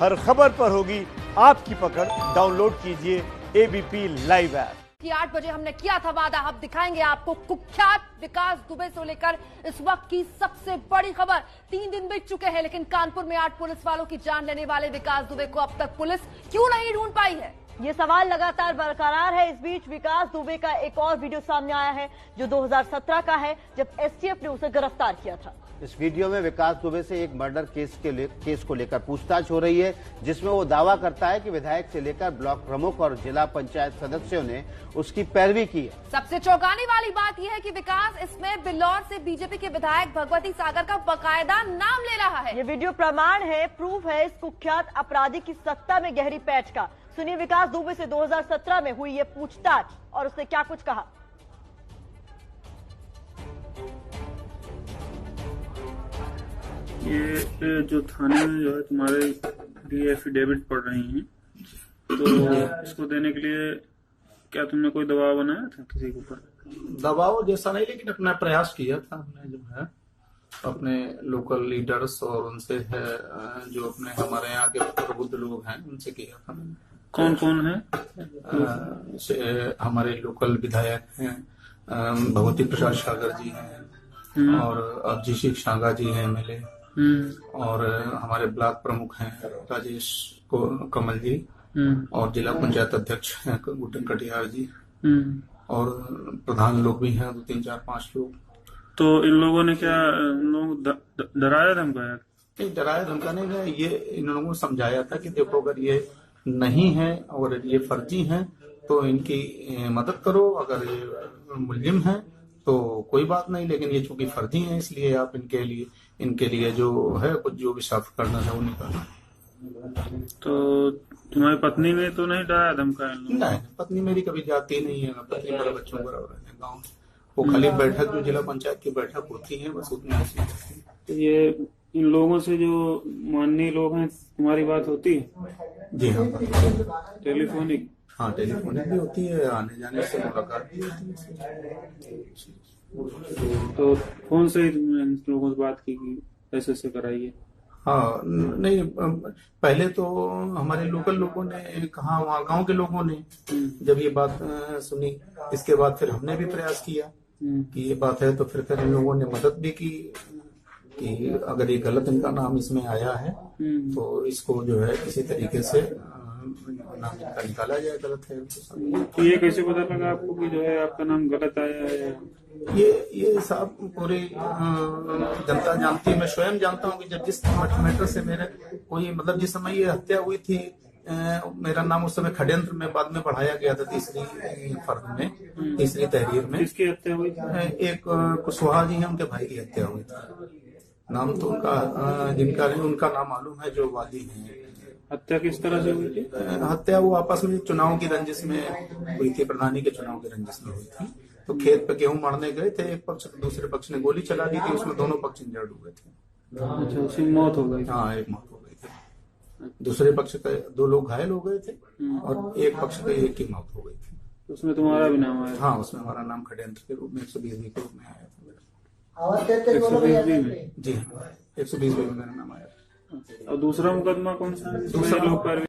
हर खबर पर होगी आपकी पकड़। डाउनलोड कीजिए एबीपी लाइव ऐप। कि 8 बजे हमने किया था वादा, अब दिखाएंगे आपको कुख्यात विकास दुबे से लेकर इस वक्त की सबसे बड़ी खबर। 3 दिन बीत चुके हैं, लेकिन कानपुर में 8 पुलिस वालों की जान लेने वाले विकास दुबे को अब तक पुलिस क्यों नहीं ढूंढ पाई है, ये सवाल लगातार बरकरार है। इस बीच विकास दुबे का एक और वीडियो सामने आया है जो 2017 का है, जब एसटीएफ ने उसे गिरफ्तार किया था। इस वीडियो में विकास दुबे से एक मर्डर केस को लेकर पूछताछ हो रही है, जिसमें वो दावा करता है कि विधायक से लेकर ब्लॉक प्रमुख और जिला पंचायत सदस्यों ने उसकी पैरवी की है। सबसे चौंकाने वाली बात यह है कि विकास इसमें बिल्लौर से बीजेपी के विधायक भगवती सागर का बाकायदा नाम ले रहा है। ये वीडियो प्रमाण है, प्रूफ है इस कुख्यात अपराधी की सत्ता में गहरी पैठ का। सुनिए विकास दुबे से 2017 में हुई ये पूछताछ और उसने क्या कुछ कहा। ये जो थाने में जो है तुम्हारे लिए एफिडेविट पढ़ रही हैं, तो इसको देने के लिए क्या तुमने कोई दबाव बनाया था किसी के ऊपर? दबाव जैसा नहीं, लेकिन अपना प्रयास किया था हमने, जो है अपने लोकल लीडर्स और उनसे है जो अपने हमारे यहाँ के प्रबुद्ध लोग हैं उनसे किया था। कौन कौन है? हमारे लोकल विधायक हैं, भगवती प्रसाद सागर जी हैं और अभिषेक शांगा जी हैं एमएलए, और हमारे ब्लॉक प्रमुख हैं राजेश कमल जी, और जिला पंचायत अध्यक्ष हैं गुड्डन कटियार जी, और प्रधान लोग भी हैं 2, 3, 4, 5 लोग। तो इन लोगों ने क्या डराया धमकाया? नहीं, डराया धमकाने में ये इन लोगों को समझाया था कि देखो अगर ये नहीं है और ये फर्जी हैं तो इनकी मदद करो, अगर ये मुलजिम है तो कोई बात नहीं, लेकिन ये चूंकि फर्जी हैं इसलिए आप इनके लिए जो है कुछ जो भी साफ करना है वो निकालना। तो तुम्हारी पत्नी ने तो नहीं डराया धमकाया? नहीं, पत्नी मेरी कभी जाती नहीं है, पत्नी मेरे बच्चों बराबर है गाँव। वो खाली बैठक जो जिला पंचायत की बैठक होती है बस उतना ही। तो ये इन लोगों से जो माननीय लोग हैं तुम्हारी बात होती है? जी हाँ, टेलीफोनिक? हाँ, टेलीफोनिक भी होती है, आने जाने से मुलाकात भी होती है। तो कौन से इन लोगों से बात की कैसे से कराइए? हाँ, नहीं, पहले तो हमारे लोकल लोगों ने कहा, वहाँ गांव के लोगों ने जब ये बात सुनी, इसके बाद फिर हमने भी प्रयास किया कि ये बात है, तो फिर इन लोगों ने मदद भी की कि अगर ये गलत इनका नाम इसमें आया है तो इसको जो है किसी तरीके से नाम इनका निकाला जाए, गलत है। तो ये कैसे पता लगा आपको कि जो है आपका नाम गलत आया है? ये साहब पूरी जनता जानती है, मैं स्वयं जानता हूँ कि जब जिस मैटर से मेरे कोई मतलब जिस समय ये हत्या हुई थी, मेरा नाम उस समय षड्यंत्र में बाद में बढ़ाया गया था, तीसरी फर्द में, तीसरी तहरीर में। किसकी हत्या हुई थी? एक कुशवाहा जी हैं, उनके भाई की हत्या हुई थी। नाम तो उनका नाम मालूम है जो वादी हैं। हत्या किस तरह से हुई थी? हत्या वो आपस में चुनाव की रंजिश में हुई थी, प्रधानी के चुनाव की रंजिश में हुई थी। तो खेत पे गेहूं मारने गए थे, एक पक्ष दूसरे पक्ष ने गोली चला दी थी, उसमें दोनों पक्ष इंजर्ड हुए थे। अच्छा, उसकी मौत हो गई? हाँ, एक मौत हो गई थी। दूसरे पक्ष के 2 लोग घायल हो गए थे और एक पक्ष के एक की मौत हो गई थी। उसमें तुम्हारा भी नाम आया? हाँ, उसमें हमारा नाम षड्यंत्र के रूप में 120 के रूप में आया था। 120 जी हाँ, 120 में मेरा नाम आया। और दूसरा मुकदमा कौन सा है? दूसरा लोग पर।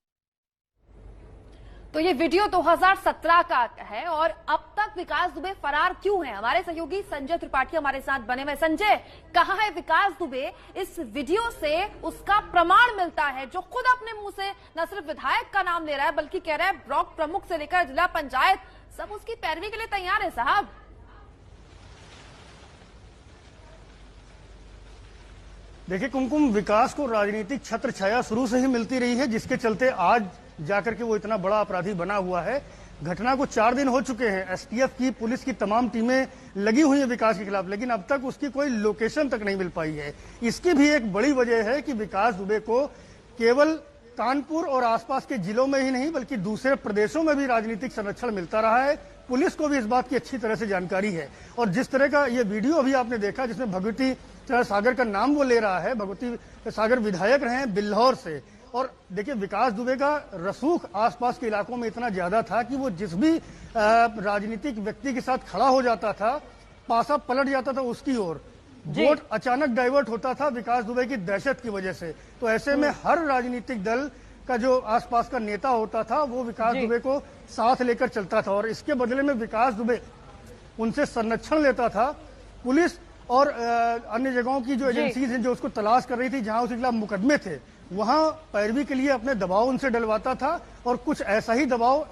तो ये वीडियो 2017 का है और अब तक विकास दुबे फरार क्यों है? हमारे सहयोगी संजय त्रिपाठी हमारे साथ बने हुए। संजय, कहाँ है विकास दुबे? इस वीडियो से उसका प्रमाण मिलता है, जो खुद अपने मुंह से न सिर्फ विधायक का नाम ले रहा है बल्कि कह रहा है ब्लॉक प्रमुख से लेकर जिला पंचायत सब उसकी पैरवी के लिए तैयार है। साहब, देखिए कुमकुम, विकास को राजनीतिक छत्र छाया शुरू से ही मिलती रही है, जिसके चलते आज जाकर के वो इतना बड़ा अपराधी बना हुआ है। घटना को 4 दिन हो चुके हैं, एसटीएफ की पुलिस की तमाम टीमें लगी हुई हैं विकास के खिलाफ, लेकिन अब तक उसकी कोई लोकेशन तक नहीं मिल पाई है। इसकी भी एक बड़ी वजह है कि विकास दुबे को केवल कानपुर और आसपास के जिलों में ही नहीं बल्कि दूसरे प्रदेशों में भी राजनीतिक संरक्षण मिलता रहा है। पुलिस को भी इस बात की अच्छी तरह से जानकारी है। और जिस तरह का ये वीडियो अभी आपने देखा जिसमें भगवती सागर का नाम वो ले रहा है, भगवती सागर विधायक रहे हैं बिल्लौर से, और देखिए विकास दुबे का रसूख आसपास के इलाकों में इतना ज्यादा था कि वो जिस भी राजनीतिक व्यक्ति के साथ खड़ा हो जाता था पासा पलट जाता था उसकी ओर। वोट अचानक डाइवर्ट होता था विकास दुबे की दहशत की वजह से। तो ऐसे में हर राजनीतिक दल का जो आसपास का नेता होता था वो विकास दुबे को साथ लेकर चलता था और इसके बदले में विकास दुबे उनसे संरक्षण लेता था। पुलिस और अन्य जगहों की जो एजेंसीज हैं जो उसको तलाश कर रही थी, जहां उसके खिलाफ मुकदमे थे, वहां पैरवी के लिए अपने दबाव उनसे डलवाता था और कुछ ऐसा ही दबाव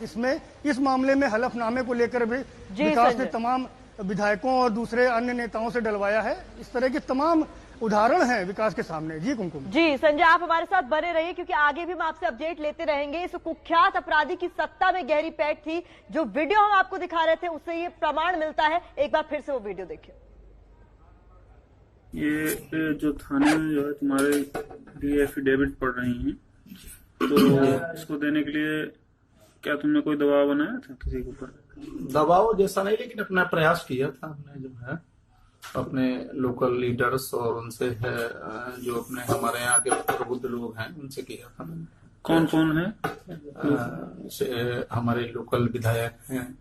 इस मामले में हलफनामे को लेकर भी विकास ने तमाम विधायकों और दूसरे अन्य नेताओं से डलवाया है। इस तरह के तमाम उदाहरण हैं विकास के सामने। जी कुमकुम। जी संजय, आप हमारे साथ बने रहिए क्योंकि आगे भी हम आपसे अपडेट लेते रहेंगे। इस कुख्यात अपराधी की सत्ता में गहरी पैठ थी। जो वीडियो हम आपको दिखा रहे थे उससे ये प्रमाण मिलता है। एक बार फिर से वो वीडियो देखिए। ये जो थाने में जो है तुम्हारे लिए एफिडेविट पढ़ रही हैं, तो इसको देने के लिए क्या तुमने कोई दबाव बनाया था किसी के ऊपर? दबाव जैसा नहीं, लेकिन अपना प्रयास किया था हमने, जो है अपने लोकल लीडर्स और उनसे है जो अपने हमारे यहाँ के प्रबुद्ध लोग हैं उनसे किया था। कौन कौन है? हमारे लोकल विधायक हैं,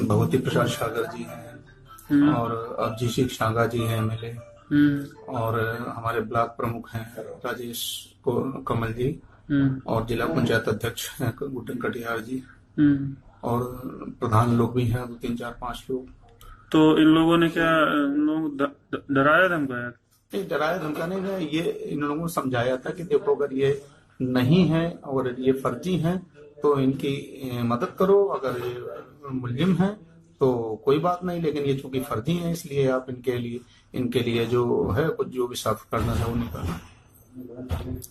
भगवती प्रसाद सागर जी हैं और अभिषेक शांगा जी हैं एमएलए, और हमारे ब्लॉक प्रमुख हैं राजेश कमल जी, और जिला पंचायत अध्यक्ष हैं गुड्डन कटियार जी, और प्रधान लोग भी हैं 2, 3, 4, 5 लोग। तो इन लोगों ने क्या डराया धमकाया? नहीं, डराया धमकाने में ये इन लोगों को समझाया था कि देखो अगर ये नहीं है और ये फर्जी हैं तो इनकी मदद करो, अगर ये मुलजिम हैं तो कोई बात नहीं, लेकिन ये चूंकि फर्जी हैं इसलिए आप इनके लिए जो है कुछ जो भी साफ करना है वो नहीं करना।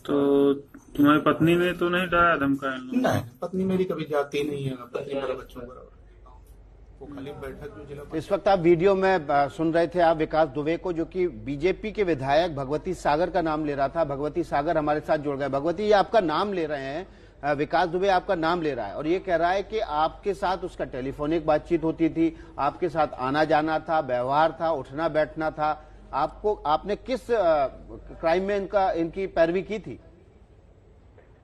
तो तुम्हारी पत्नी ने तो नहीं डराया धमकाया? नहीं, पत्नी मेरी कभी जाती नहीं है, पत्नी मेरे बच्चों बराबर। वो खाली बैठक जो जिला। इस वक्त आप वीडियो में सुन रहे थे आप विकास दुबे को, जो कि बीजेपी के विधायक भगवती सागर का नाम ले रहा था। भगवती सागर हमारे साथ जुड़ गए। भगवती, ये आपका नाम ले रहे हैं, विकास दुबे आपका नाम ले रहा है और ये कह रहा है कि आपके साथ उसका टेलीफोनिक बातचीत होती थी, आपके साथ आना जाना था, व्यवहार था, उठना बैठना था। आपने किस क्राइम में इनकी पैरवी की थी?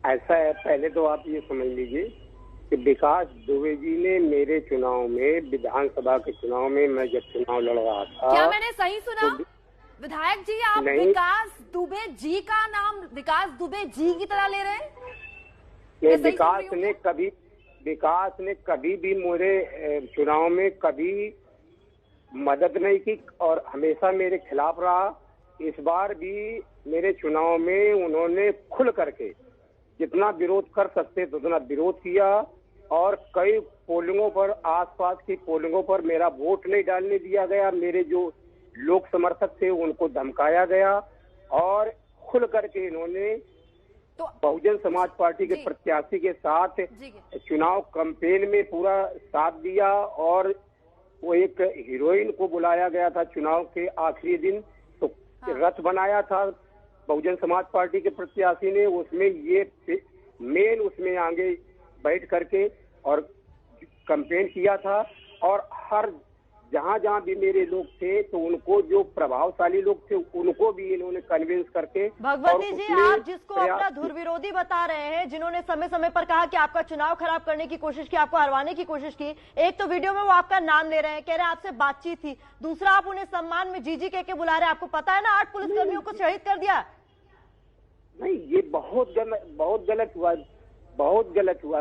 ऐसा है, पहले तो आप ये समझ लीजिए कि विकास दुबे जी ने मेरे चुनाव में, विधानसभा के चुनाव में, मैं जब चुनाव लड़ रहा था। क्या मैंने सही सुना? तो विधायक जी, आप विकास दुबे जी का नाम विकास दुबे जी की तरह ले रहे हैं? विकास ने कभी भी मेरे चुनाव में कभी मदद नहीं की और हमेशा मेरे खिलाफ रहा। इस बार भी मेरे चुनाव में उन्होंने खुल करके जितना विरोध कर सकते तो उतना विरोध किया और कई पोलिंगों पर, आसपास की पोलिंगों पर मेरा वोट नहीं डालने दिया गया। मेरे जो लोक समर्थक थे उनको धमकाया गया और खुल करके इन्होंने तो बहुजन समाज पार्टी के प्रत्याशी के साथ चुनाव कैंपेन में पूरा साथ दिया और वो एक हीरोइन को बुलाया गया था चुनाव के आखिरी दिन, तो रथ बनाया था बहुजन समाज पार्टी के प्रत्याशी ने, उसमें ये मेन उसमें आगे बैठ करके और कैंपेन किया था। और हर जहां भी मेरे लोग थे तो उनको, जो प्रभावशाली लोग थे उनको भी इन्होंने कन्विंस करके। भगवती जी, आप जिसको अपना धुर विरोधी बता रहे हैं, जिन्होंने समय समय पर कहा कि आपका चुनाव खराब करने की कोशिश की, आपको हरवाने की कोशिश की, एक तो वीडियो में वो आपका नाम ले रहे हैं, कह रहे हैं आपसे बातचीत थी, दूसरा आप उन्हें सम्मान में जीजी कह के बुला रहे हैं। आपको पता है ना 8 पुलिसकर्मियों को शहीद कर दिया। नहीं, ये बहुत गलत हुआ,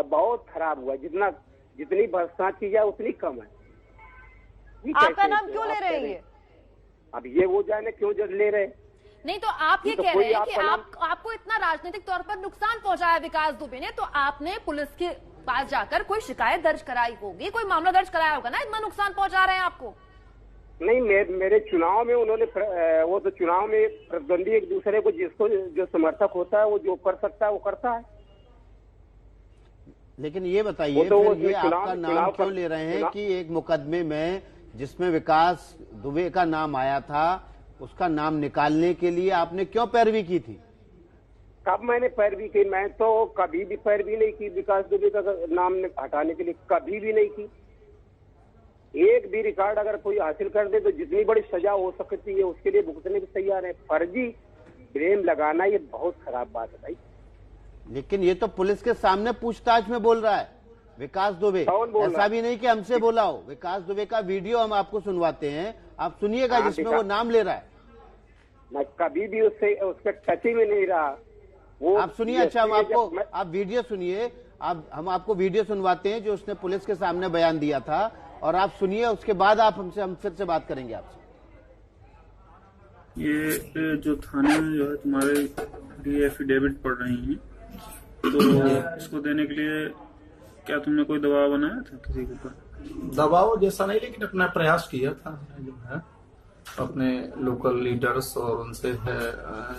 बहुत खराब हुआ। जितनी बरसात की जाए उतनी कम है। आपका नाम क्यों ले रहे हैं? अब ये वो जाने क्यों ले रहे? नहीं, तो आप ये कह रहे हैं कि आपको इतना राजनीतिक तौर पर नुकसान पहुंचाया विकास दुबे ने, तो आपने पुलिस के पास जाकर कोई शिकायत दर्ज कराई होगी, कोई मामला दर्ज कराया होगा ना, इतना नुकसान पहुंचा रहे हैं आपको। नहीं, मेरे चुनाव में उन्होंने, वो तो चुनाव में प्रतिद्वंदी एक दूसरे को, जिसको जो समर्थक होता है वो जो कर सकता है वो करता है। लेकिन ये बताइए, तो फिर ये आपका नाम क्यों ले रहे हैं कि एक मुकदमे में जिसमें विकास दुबे का नाम आया था उसका नाम निकालने के लिए आपने क्यों पैरवी की थी? कब मैंने पैरवी की? मैं तो कभी भी पैरवी नहीं की विकास दुबे का नाम हटाने के लिए, कभी भी नहीं की। एक भी रिकॉर्ड अगर कोई हासिल कर दे तो जितनी बड़ी सजा हो सकती है उसके लिए भुगतने भी तैयार है। फर्जी ब्लेम लगाना ये बहुत खराब बात है भाई। लेकिन ये तो पुलिस के सामने पूछताछ में बोल रहा है विकास दुबे, ऐसा भी नहीं कि हमसे बोला हो। विकास दुबे का वीडियो हम आपको सुनवाते हैं, आप सुनिएगा, जिसमें वो नाम ले रहा है। मैं कभी भी उससे उसके टच में नहीं रहा। वो आप सुनिए, अच्छा हम आपको आप वीडियो सुनिए, हम आपको वीडियो सुनवाते हैं जो उसने पुलिस के सामने बयान दिया था, और आप सुनिए, उसके बाद हम फिर से बात करेंगे आपसे। ये जो थाने में जो है तुम्हारे एफिडेविट पढ़ रही हैं, तो इसको देने के लिए क्या तुमने कोई दबाव बनाया था किसी के ऊपर? दबाव जैसा नहीं, लेकिन अपना प्रयास किया था जो है अपने लोकल लीडर्स और उनसे है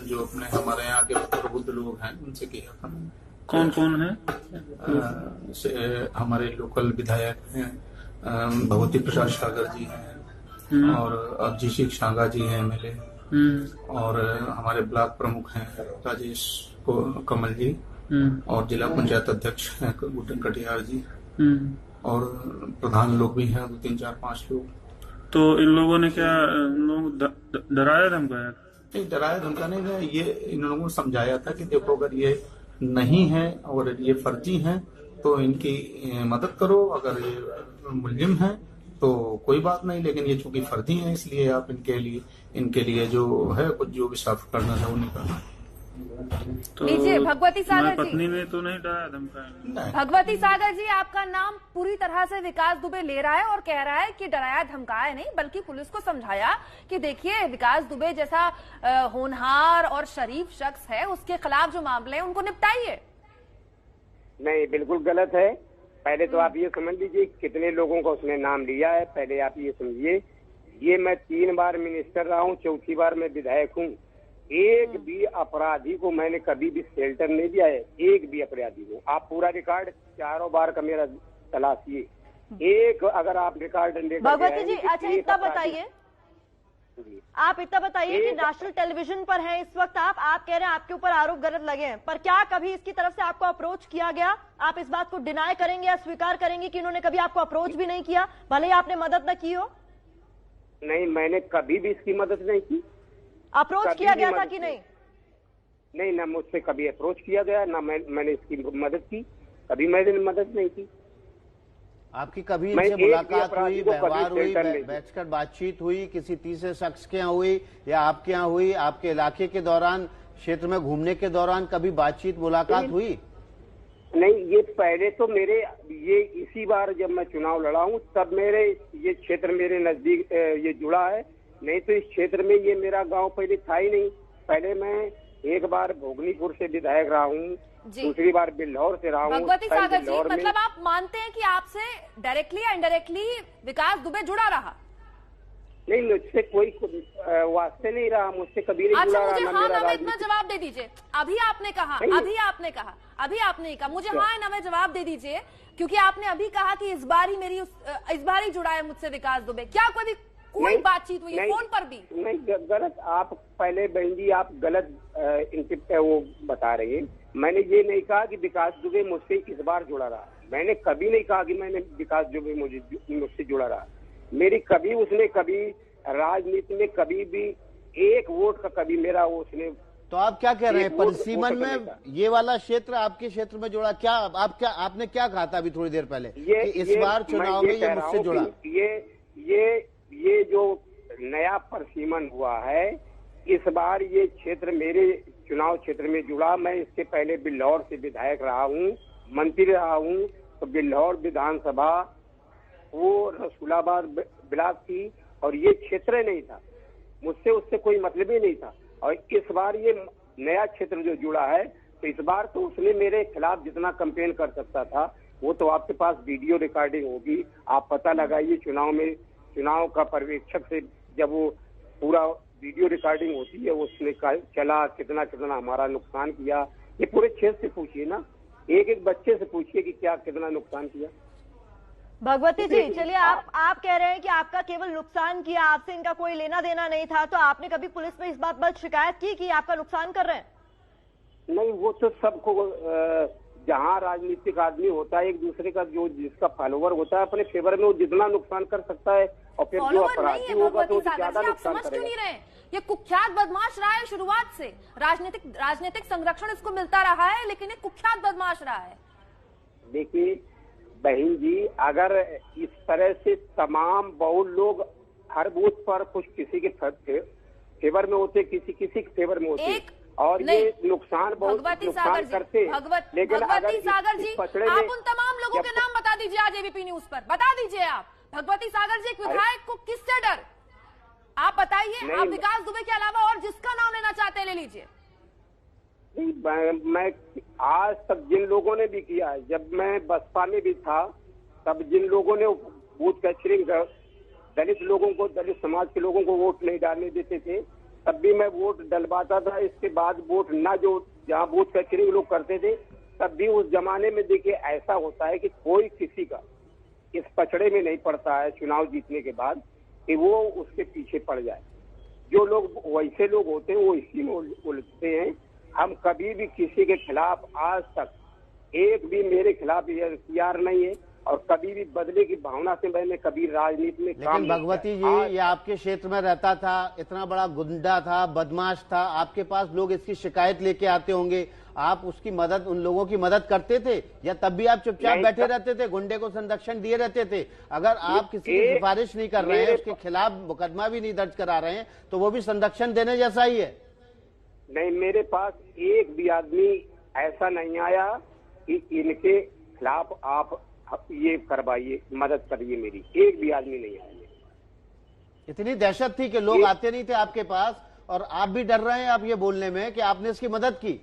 जो अपने हमारे यहाँ के प्रबुद्ध लोग हैं उनसे किया था। कौन कौन है? हमारे लोकल विधायक हैं, भगवती प्रसाद सागर जी हैं, और अभिषेक शांगा जी हैं एमएलए, और हमारे ब्लॉक प्रमुख हैं राजेश कमल जी, और जिला पंचायत अध्यक्ष हैं गुड्डन कटियार जी, और प्रधान लोग भी हैं 2, 3, 4, 5 लोग। तो इन लोगों ने क्या डराया धमकाया? नहीं, डराया धमकाने में ये इन लोगों को समझाया था कि देखो अगर ये नहीं है और ये फर्जी हैं तो इनकी मदद करो, अगर ये मुल्जिम है तो कोई बात नहीं, लेकिन ये चूंकि फर्जी हैं इसलिए आप इनके लिए जो है कुछ जो भी साफ करना था वो नहीं करना। तो लीजिए भगवती सागर जी, पत्नी ने तो नहीं डराया धमकाया? भगवती सागर जी, आपका नाम पूरी तरह से विकास दुबे ले रहा है और कह रहा है कि डराया धमकाया नहीं, बल्कि पुलिस को समझाया कि देखिए विकास दुबे जैसा होनहार और शरीफ शख्स है, उसके खिलाफ जो मामले हैं उनको निपटाइए। नहीं, बिल्कुल गलत है। पहले तो आप ये समझ लीजिए कितने लोगों का उसने नाम लिया है, पहले आप ये समझिए। ये मैं 3 बार मिनिस्टर रहा हूँ, 4थी बार मैं विधायक हूँ। एक भी अपराधी को मैंने कभी भी शेल्टर नहीं दिया है, एक भी अपराधी को। आप पूरा रिकॉर्ड 4 बार का मेरा तलाशिए, एक अगर आप रिकॉर्ड भगवती जी, अच्छा इतना बताइए, आप इतना बताइए कि नेशनल टेलीविजन पर हैं इस वक्त आप कह रहे हैं आपके ऊपर आरोप गलत लगे हैं, पर क्या कभी इसकी तरफ से आपको अप्रोच किया गया? आप इस बात को डिनाई करेंगे या स्वीकार करेंगे कि इन्होंने कभी आपको अप्रोच भी नहीं किया, भले ही आपने मदद न की हो? नहीं, मैंने कभी भी इसकी मदद नहीं की। अप्रोच किया गया था कि नहीं? नहीं, ना मुझसे कभी अप्रोच किया गया, ना मैंने इसकी मदद की, कभी मैंने मदद नहीं की। आपकी कभी इनसे मुलाकात हुई, व्यवहार हुई, बैठकर बातचीत हुई, किसी तीसरे शख्स के यहाँ हुई या आपके यहाँ हुई? आपके इलाके के दौरान, क्षेत्र में घूमने के दौरान कभी बातचीत मुलाकात हुई? नहीं, ये पहले तो मेरे ये इसी बार जब मैं चुनाव लड़ा हूँ तब मेरे ये क्षेत्र मेरे नजदीक ये जुड़ा है, नहीं तो इस क्षेत्र में ये मेरा गांव पहले था ही नहीं। पहले मैं एक बार भोगनीपुर से विधायक रहा हूँ, दूसरी बार बिल्हौर से रहा हूँ। भगवती सागर जी, मतलब आप मानते हैं कि आपसे डायरेक्टली या इनडायरेक्टली विकास दुबे जुड़ा रहा? नहीं, मुझसे कोई वास्ते नहीं रहा, मुझसे कभी नहीं जुड़ा रहा। मुझे हाँ ना में इतना जवाब दे दीजिए। अभी आपने कहा, अभी आपने कहा मुझे हाँ ना में जवाब दे दीजिए, क्योंकि आपने अभी कहा कि इस बार ही जुड़ा है मुझसे विकास दुबे। क्या कोई बातचीत हुई फोन पर भी? नहीं, गलत। आप पहले बहन जी आप गलत इनके वो बता रही हैं। मैंने ये नहीं कहा कि विकास दुबे मुझसे इस बार जुड़ा रहा, मैंने कभी नहीं कहा कि मैंने विकास दुबे मुझसे जुड़ा रहा। मेरी कभी उसने कभी राजनीति में कभी भी एक वोट का कभी मेरा उसने। तो आप क्या कह रहे हैं, परिसीमन में ये वाला क्षेत्र आपके क्षेत्र में जुड़ा? क्या आपने क्या कहा था अभी थोड़ी देर पहले कि इस बार चुनाव में ये मुझसे जुड़ा? ये जो नया परिसीमन हुआ है, इस बार ये क्षेत्र मेरे चुनाव क्षेत्र में जुड़ा। मैं इसके पहले बिल्हौर से विधायक रहा हूँ, मंत्री रहा हूँ, तो बिल्हौर विधानसभा वो रसूलाबाद ब्लॉक थी और ये क्षेत्र नहीं था, मुझसे उससे कोई मतलब ही नहीं था। और इस बार ये नया क्षेत्र जो जुड़ा है, तो इस बार तो उसने मेरे खिलाफ जितना कैंपेन कर सकता था वो तो आपके पास वीडियो रिकॉर्डिंग होगी, आप पता लगाइए। चुनाव का पर्यवेक्षक से जब वो पूरा वीडियो रिकॉर्डिंग होती है, उसने चला कितना हमारा नुकसान किया, ये पूरे क्षेत्र से पूछिए ना, एक बच्चे से पूछिए कि क्या कितना नुकसान किया। भगवती जी, चलिए आप कह रहे हैं कि आपका केवल नुकसान किया, आपसे इनका कोई लेना देना नहीं था, तो आपने कभी पुलिस में इस बात पर शिकायत की कि आपका नुकसान कर रहे हैं? नहीं, वो तो सबको जहाँ राजनीतिक आदमी होता है, एक दूसरे का जो जिसका फॉलोवर होता है अपने फेवर में वो जितना नुकसान कर सकता है, और फिर जो अपराधी होगा तो ज्यादा नुकसान करेगा। ये कुख्यात बदमाश रहा है शुरुआत से, राजनीतिक संरक्षण इसको मिलता रहा है, लेकिन ये कुख्यात बदमाश रहा है। देखिए बहन जी, अगर इस तरह से तमाम बहुत लोग हर बूथ पर कुछ किसी के फेवर में होते, किसी किसी के फेवर में होते, और नहीं, ये नुकसान बहुत नुकसान करते हैं। लेकिन भगवती सागर जी, पछड़े आप उन तमाम लोगों के नाम बता दीजिए आज एबीपी न्यूज पर, बता दीजिए आप। भगवती सागर जी, एक विधायक को किससे डर, आप बताइए। आप विकास दुबे के अलावा और जिसका नाम लेना चाहते हैं ले लीजिए। मैं आज तक जिन लोगों ने भी किया है, जब मैं बसपा में भी था, तब जिन लोगों ने बूथ कैचरिंग दलित लोगों को, दलित समाज के लोगों को वोट नहीं डालने देते थे, तब भी मैं वोट डलवाता था। इसके बाद वोट ना, जो जहाँ बूथ कैचरिंग लोग करते थे, तब भी उस जमाने में देखिए ऐसा होता है कि कोई किसी का इस पचड़े में नहीं पड़ता है चुनाव जीतने के बाद कि वो उसके पीछे पड़ जाए। जो लोग वैसे लोग होते हैं वो इसी में उलझते हैं। हम कभी भी किसी के खिलाफ आज तक एक भी मेरे खिलाफ एफआईआर नहीं है, और कभी भी बदले की भावना से मैंने कभी राजनीति में काम लेकिन भगवती जी, ये आपके क्षेत्र में रहता था, इतना बड़ा गुंडा था, बदमाश था, आपके पास लोग इसकी शिकायत लेके आते होंगे, आप उसकी मदद, उन लोगों की मदद करते थे, या तब भी आप चुपचाप बैठे रहते थे, गुंडे को संरक्षण दिए रहते थे? अगर आप किसी की सिफारिश नहीं कर रहे हैं, उसके खिलाफ मुकदमा भी नहीं दर्ज करा रहे हैं, तो वो भी संरक्षण देने जैसा ही है। नहीं, मेरे पास एक भी आदमी ऐसा नहीं आया कि इनके खिलाफ आप ये करवाइए, मदद करिए मेरी, एक भी आदमी नहीं आया। इतनी दहशत थी कि लोग आते नहीं थे आपके पास, और आप भी डर रहे हैं आप ये बोलने में कि आपने इसकी मदद की।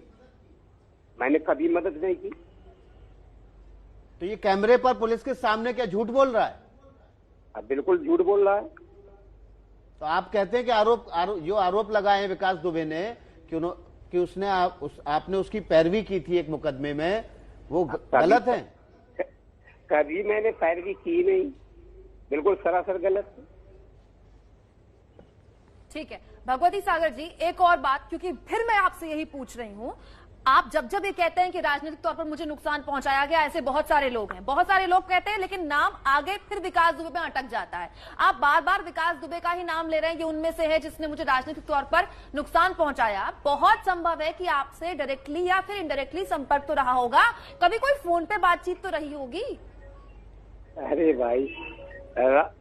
मैंने कभी मदद नहीं की। तो ये कैमरे पर पुलिस के सामने क्या झूठ बोल रहा है? अब बिल्कुल झूठ बोल रहा है। तो आप कहते हैं कि जो आरोप लगाए हैं विकास दुबे ने कि उसने आपने उसकी पैरवी की थी एक मुकदमे में, वो गलत है? कभी मैंने पैरवी की नहीं, बिल्कुल सरासर गलत। ठीक है भगवती सागर जी, एक और बात, क्योंकि फिर मैं आपसे यही पूछ रही हूं, आप जब ये कहते हैं कि राजनीतिक तौर पर मुझे नुकसान पहुंचाया गया, ऐसे बहुत सारे लोग हैं, बहुत सारे लोग कहते हैं, लेकिन नाम आगे फिर विकास दुबे में अटक जाता है। आप बार बार विकास दुबे का ही नाम ले रहे हैं कि उनमें से है जिसने मुझे राजनीतिक तौर पर नुकसान पहुंचाया। बहुत संभव है कि आपसे डायरेक्टली या फिर इनडायरेक्टली संपर्क तो रहा होगा, कभी कोई फोन पे बातचीत तो रही होगी। अरे भाई,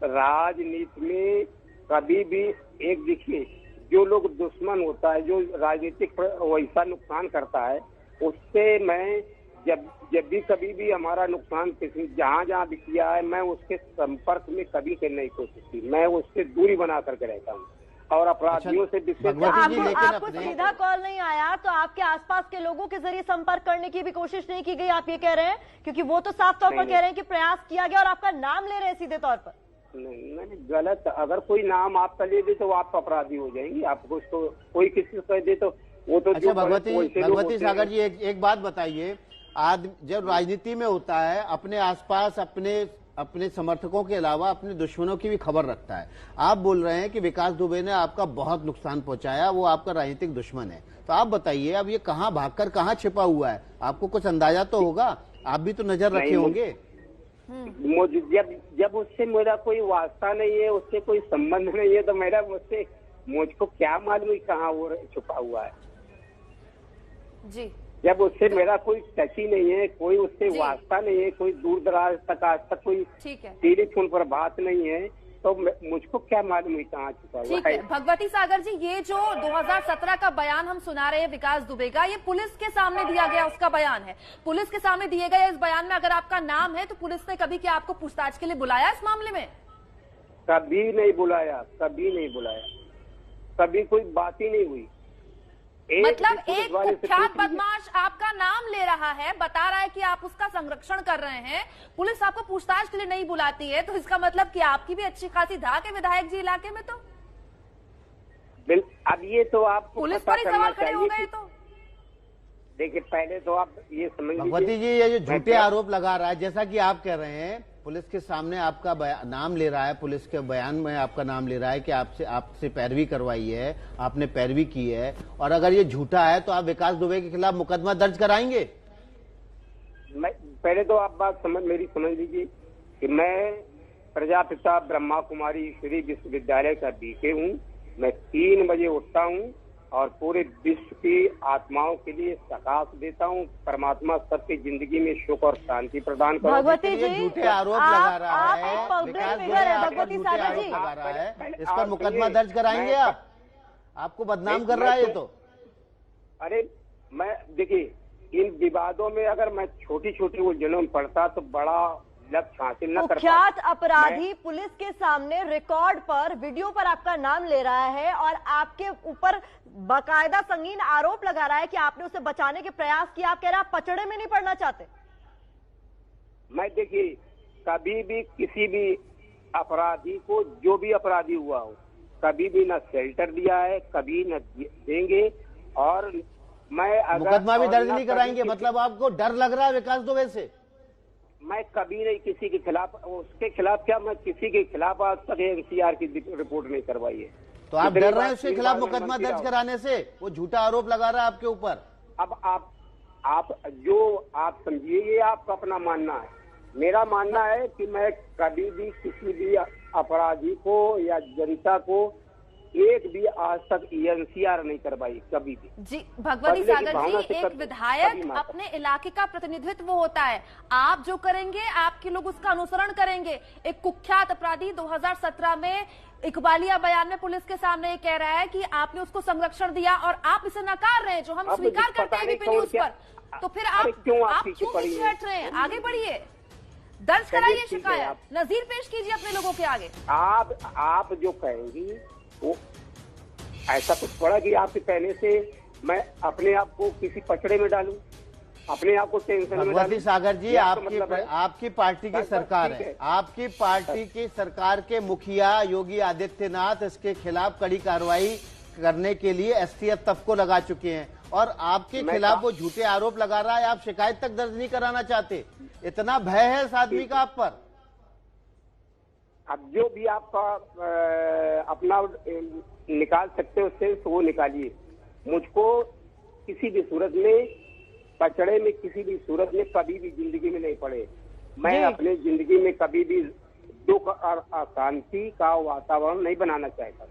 राजनीति में कभी भी एक देखिए, जो लोग दुश्मन होता है, जो राजनीतिक वैसा नुकसान करता है, उससे मैं जब भी कभी भी हमारा नुकसान जहाँ जहाँ भी किया है, मैं उसके संपर्क में कभी करने की कोशिश की, मैं उससे दूरी बना करके रहता हूँ। और अपराधियों से आपको सीधा कॉल नहीं आया तो आपके आसपास के लोगों के जरिए संपर्क करने की भी कोशिश नहीं की गई, आप ये कह रहे हैं? क्योंकि वो तो साफ तौर पर कह रहे हैं कि प्रयास किया गया और आपका नाम ले रहे हैं सीधे तौर पर। नहीं, गलत। अगर कोई नाम आपका ले दे तो आप अपराधी हो जाएंगे। आपको तो कोई किसी को कह दे तो वो तो। अच्छा भगवती सागर जी, एक बात बताइए, जब राजनीति में होता है, अपने आसपास अपने समर्थकों के अलावा अपने दुश्मनों की भी खबर रखता है। आप बोल रहे हैं कि विकास दुबे ने आपका बहुत नुकसान पहुंचाया, वो आपका राजनीतिक दुश्मन है, तो आप बताइए अब ये कहाँ भागकर कहाँ छिपा हुआ है? आपको कुछ अंदाजा तो होगा, आप भी तो नजर रखे होंगे। जब उससे मेरा कोई वास्ता नहीं है, उससे कोई संबंध नहीं है, तो मुझको क्या मालूम कहाँ वो छुपा हुआ है जी। जब उससे मेरा कोई टच ही नहीं है, कोई उससे वास्ता नहीं है, कोई दूर दराज तक आज तक कोई टेलीफोन पर बात नहीं है, तो मुझको क्या मालूम है कहाँ छुपा हुआ है। ठीक है भगवती सागर जी, ये जो 2017 का बयान हम सुना रहे हैं विकास दुबे का, ये पुलिस के सामने दिया गया उसका बयान है। पुलिस के सामने दिए गए इस बयान में अगर आपका नाम है तो पुलिस ने कभी क्या आपको पूछताछ के लिए बुलाया इस मामले में? कभी नहीं बुलाया, कभी नहीं बुलाया, कभी कोई बात ही नहीं हुई। मतलब एक कुख्यात बदमाश आपका नाम ले रहा है, बता रहा है कि आप उसका संरक्षण कर रहे हैं, पुलिस आपको पूछताछ के लिए नहीं बुलाती है, तो इसका मतलब कि आपकी भी अच्छी खासी धाक है विधायक जी इलाके में। तो अब ये तो आप पुलिस पर ही सवाल खड़े हो गए। तो देखिए, पहले तो आप ये समझ लीजिए, भगवती जी, ये जो झूठे आरोप लगा रहा है, जैसा कि आप कह रहे हैं, पुलिस के सामने आपका नाम ले रहा है, पुलिस के बयान में आपका नाम ले रहा है कि आपसे पैरवी करवाई है, आपने पैरवी की है, और अगर ये झूठा है तो आप विकास दुबे के खिलाफ मुकदमा दर्ज कराएंगे? पहले तो आप बात मेरी समझ लीजिए कि मैं प्रजापिता ब्रह्मा कुमारी ईश्वरी विश्वविद्यालय का बीके हूँ। मैं 3 बजे उठता हूँ और पूरे विश्व की आत्माओं के लिए प्रकाश देता हूँ। परमात्मा सबकी जिंदगी में सुख और शांति प्रदान करो। भगवती जी, झूठे आरोप लगा रहा है, भगवती सागर जी, इस पर मुकदमा दर्ज कराएंगे आप? आपको बदनाम कर रहा है ये तो। अरे मैं देखिए, इन विवादों में अगर मैं छोटी छोटी उलझनों में पड़ता तो बड़ा लक्ष्य हासिल न कर पाता। कुख्यात अपराधी पुलिस के सामने रिकॉर्ड पर, वीडियो पर आपका नाम ले रहा है और आपके ऊपर बाकायदा संगीन आरोप लगा रहा है कि आपने उसे बचाने के प्रयास किया। आप कह रहे हैं आप पचड़े में नहीं पड़ना चाहते। मैं देखिए, कभी भी किसी भी अपराधी को, जो भी अपराधी हुआ हो, कभी भी न शेल्टर दिया है, कभी न देंगे। और मैं अगर मुकदमा भी दर्ज और नहीं न कराएंगे, कभी मतलब आपको डर लग रहा है विकास दुबे से? मैं कभी नहीं किसी के खिलाफ, उसके खिलाफ क्या, मैं किसी के खिलाफ आज तक एक CR की रिपोर्ट नहीं करवाई है। तो आप इतनी डर रहे बार हैं उसके 3 खिलाफ बार मैं मुकदमा मंत्री दर्ज रहा हूं। कराने से? वो झूठा आरोप लगा रहा है आपके ऊपर। अब आप जो आप समझिए, ये आपका अपना मानना है। मेरा मानना है कि मैं कभी भी किसी भी अपराधी को या जनता को एक भी आज तक NCR नहीं करवाई, कभी भी। जी भगवती बदले की सागर भावना जी, से एक कभी विधायक मारता। अपने इलाके का प्रतिनिधित्व होता है। आप जो करेंगे आपके लोग उसका अनुसरण करेंगे। एक कुख्यात अपराधी 2017 में इकबालिया बयान में पुलिस के सामने ये कह रहा है कि आपने उसको संरक्षण दिया और आप इसे नकार रहे हैं, जो हम अब स्वीकार पता करते हैं नहीं एबीपी कौन न्यूज क्या- पर। तो फिर अरे आप क्यों आप आप पीछे क्यों पड़ी पीछे हैं? हट रहे हैं? आगे बढ़िए, दर्ज कराइए ठीक है, शिकायत, आप- नजीर पेश कीजिए अपने लोगों के आगे। आप जो कहेंगी वो ऐसा कुछ पड़ा कि आपके कहने से मैं अपने आप को किसी पचड़े में डालूं, अपने आप को टेंशन में भगवती डालूं? सागर जी, ये आपका मतलब है? आपकी पार्टी की बस सरकार ठीक है, है। आपकी पार्टी की सरकार के मुखिया योगी आदित्यनाथ इसके खिलाफ कड़ी कार्रवाई करने के लिए STF तक को लगा चुके हैं और आपके मैं खिलाफ कहा- वो झूठे आरोप लगा रहा है। आप शिकायत तक दर्ज नहीं कराना चाहते, इतना भय है इस आदमी का आप पर। अब जो भी आपका अपना निकाल सकते हो उससे वो निकालिए। मुझको किसी भी सूरत में पचड़े में, किसी भी सूरत में कभी भी जिंदगी में नहीं पड़े। मैं जी। अपनी जिंदगी में कभी भी दुख और अशांति का वातावरण नहीं बनाना चाहता।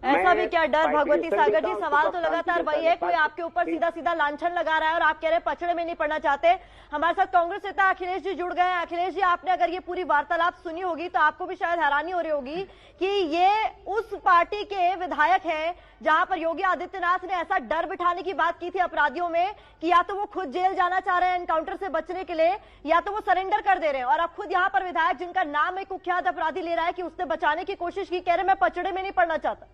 ऐसा भी क्या डर? मैं भगवती पेटीशन सागर देता जी, हूं, सवाल सुबह तो शांति लगातार देता वही है, हूं। कोई आपके ऊपर सीधा सीधा लांछन लगा रहा है और आप कह रहे हैं पचड़े में नहीं पड़ना चाहते। हमारे साथ कांग्रेस नेता अखिलेश जी जुड़ गए हैं। अखिलेश जी, आपने अगर ये पूरी वार्तालाप सुनी होगी तो आपको भी शायद हैरानी हो रही होगी कि ये उस पार्टी के विधायक हैं जहां पर योगी आदित्यनाथ ने ऐसा डर बिठाने की बात की थी अपराधियों में कि या तो वो खुद जेल जाना चाह रहे हैं एनकाउंटर से बचने के लिए, या तो वो सरेंडर कर दे रहे हैं। और अब खुद यहाँ पर विधायक जिनका नाम एक कुख्यात अपराधी ले रहा है कि उसने बचाने की कोशिश की, कह रहे मैं पचड़े में नहीं पड़ना चाहता।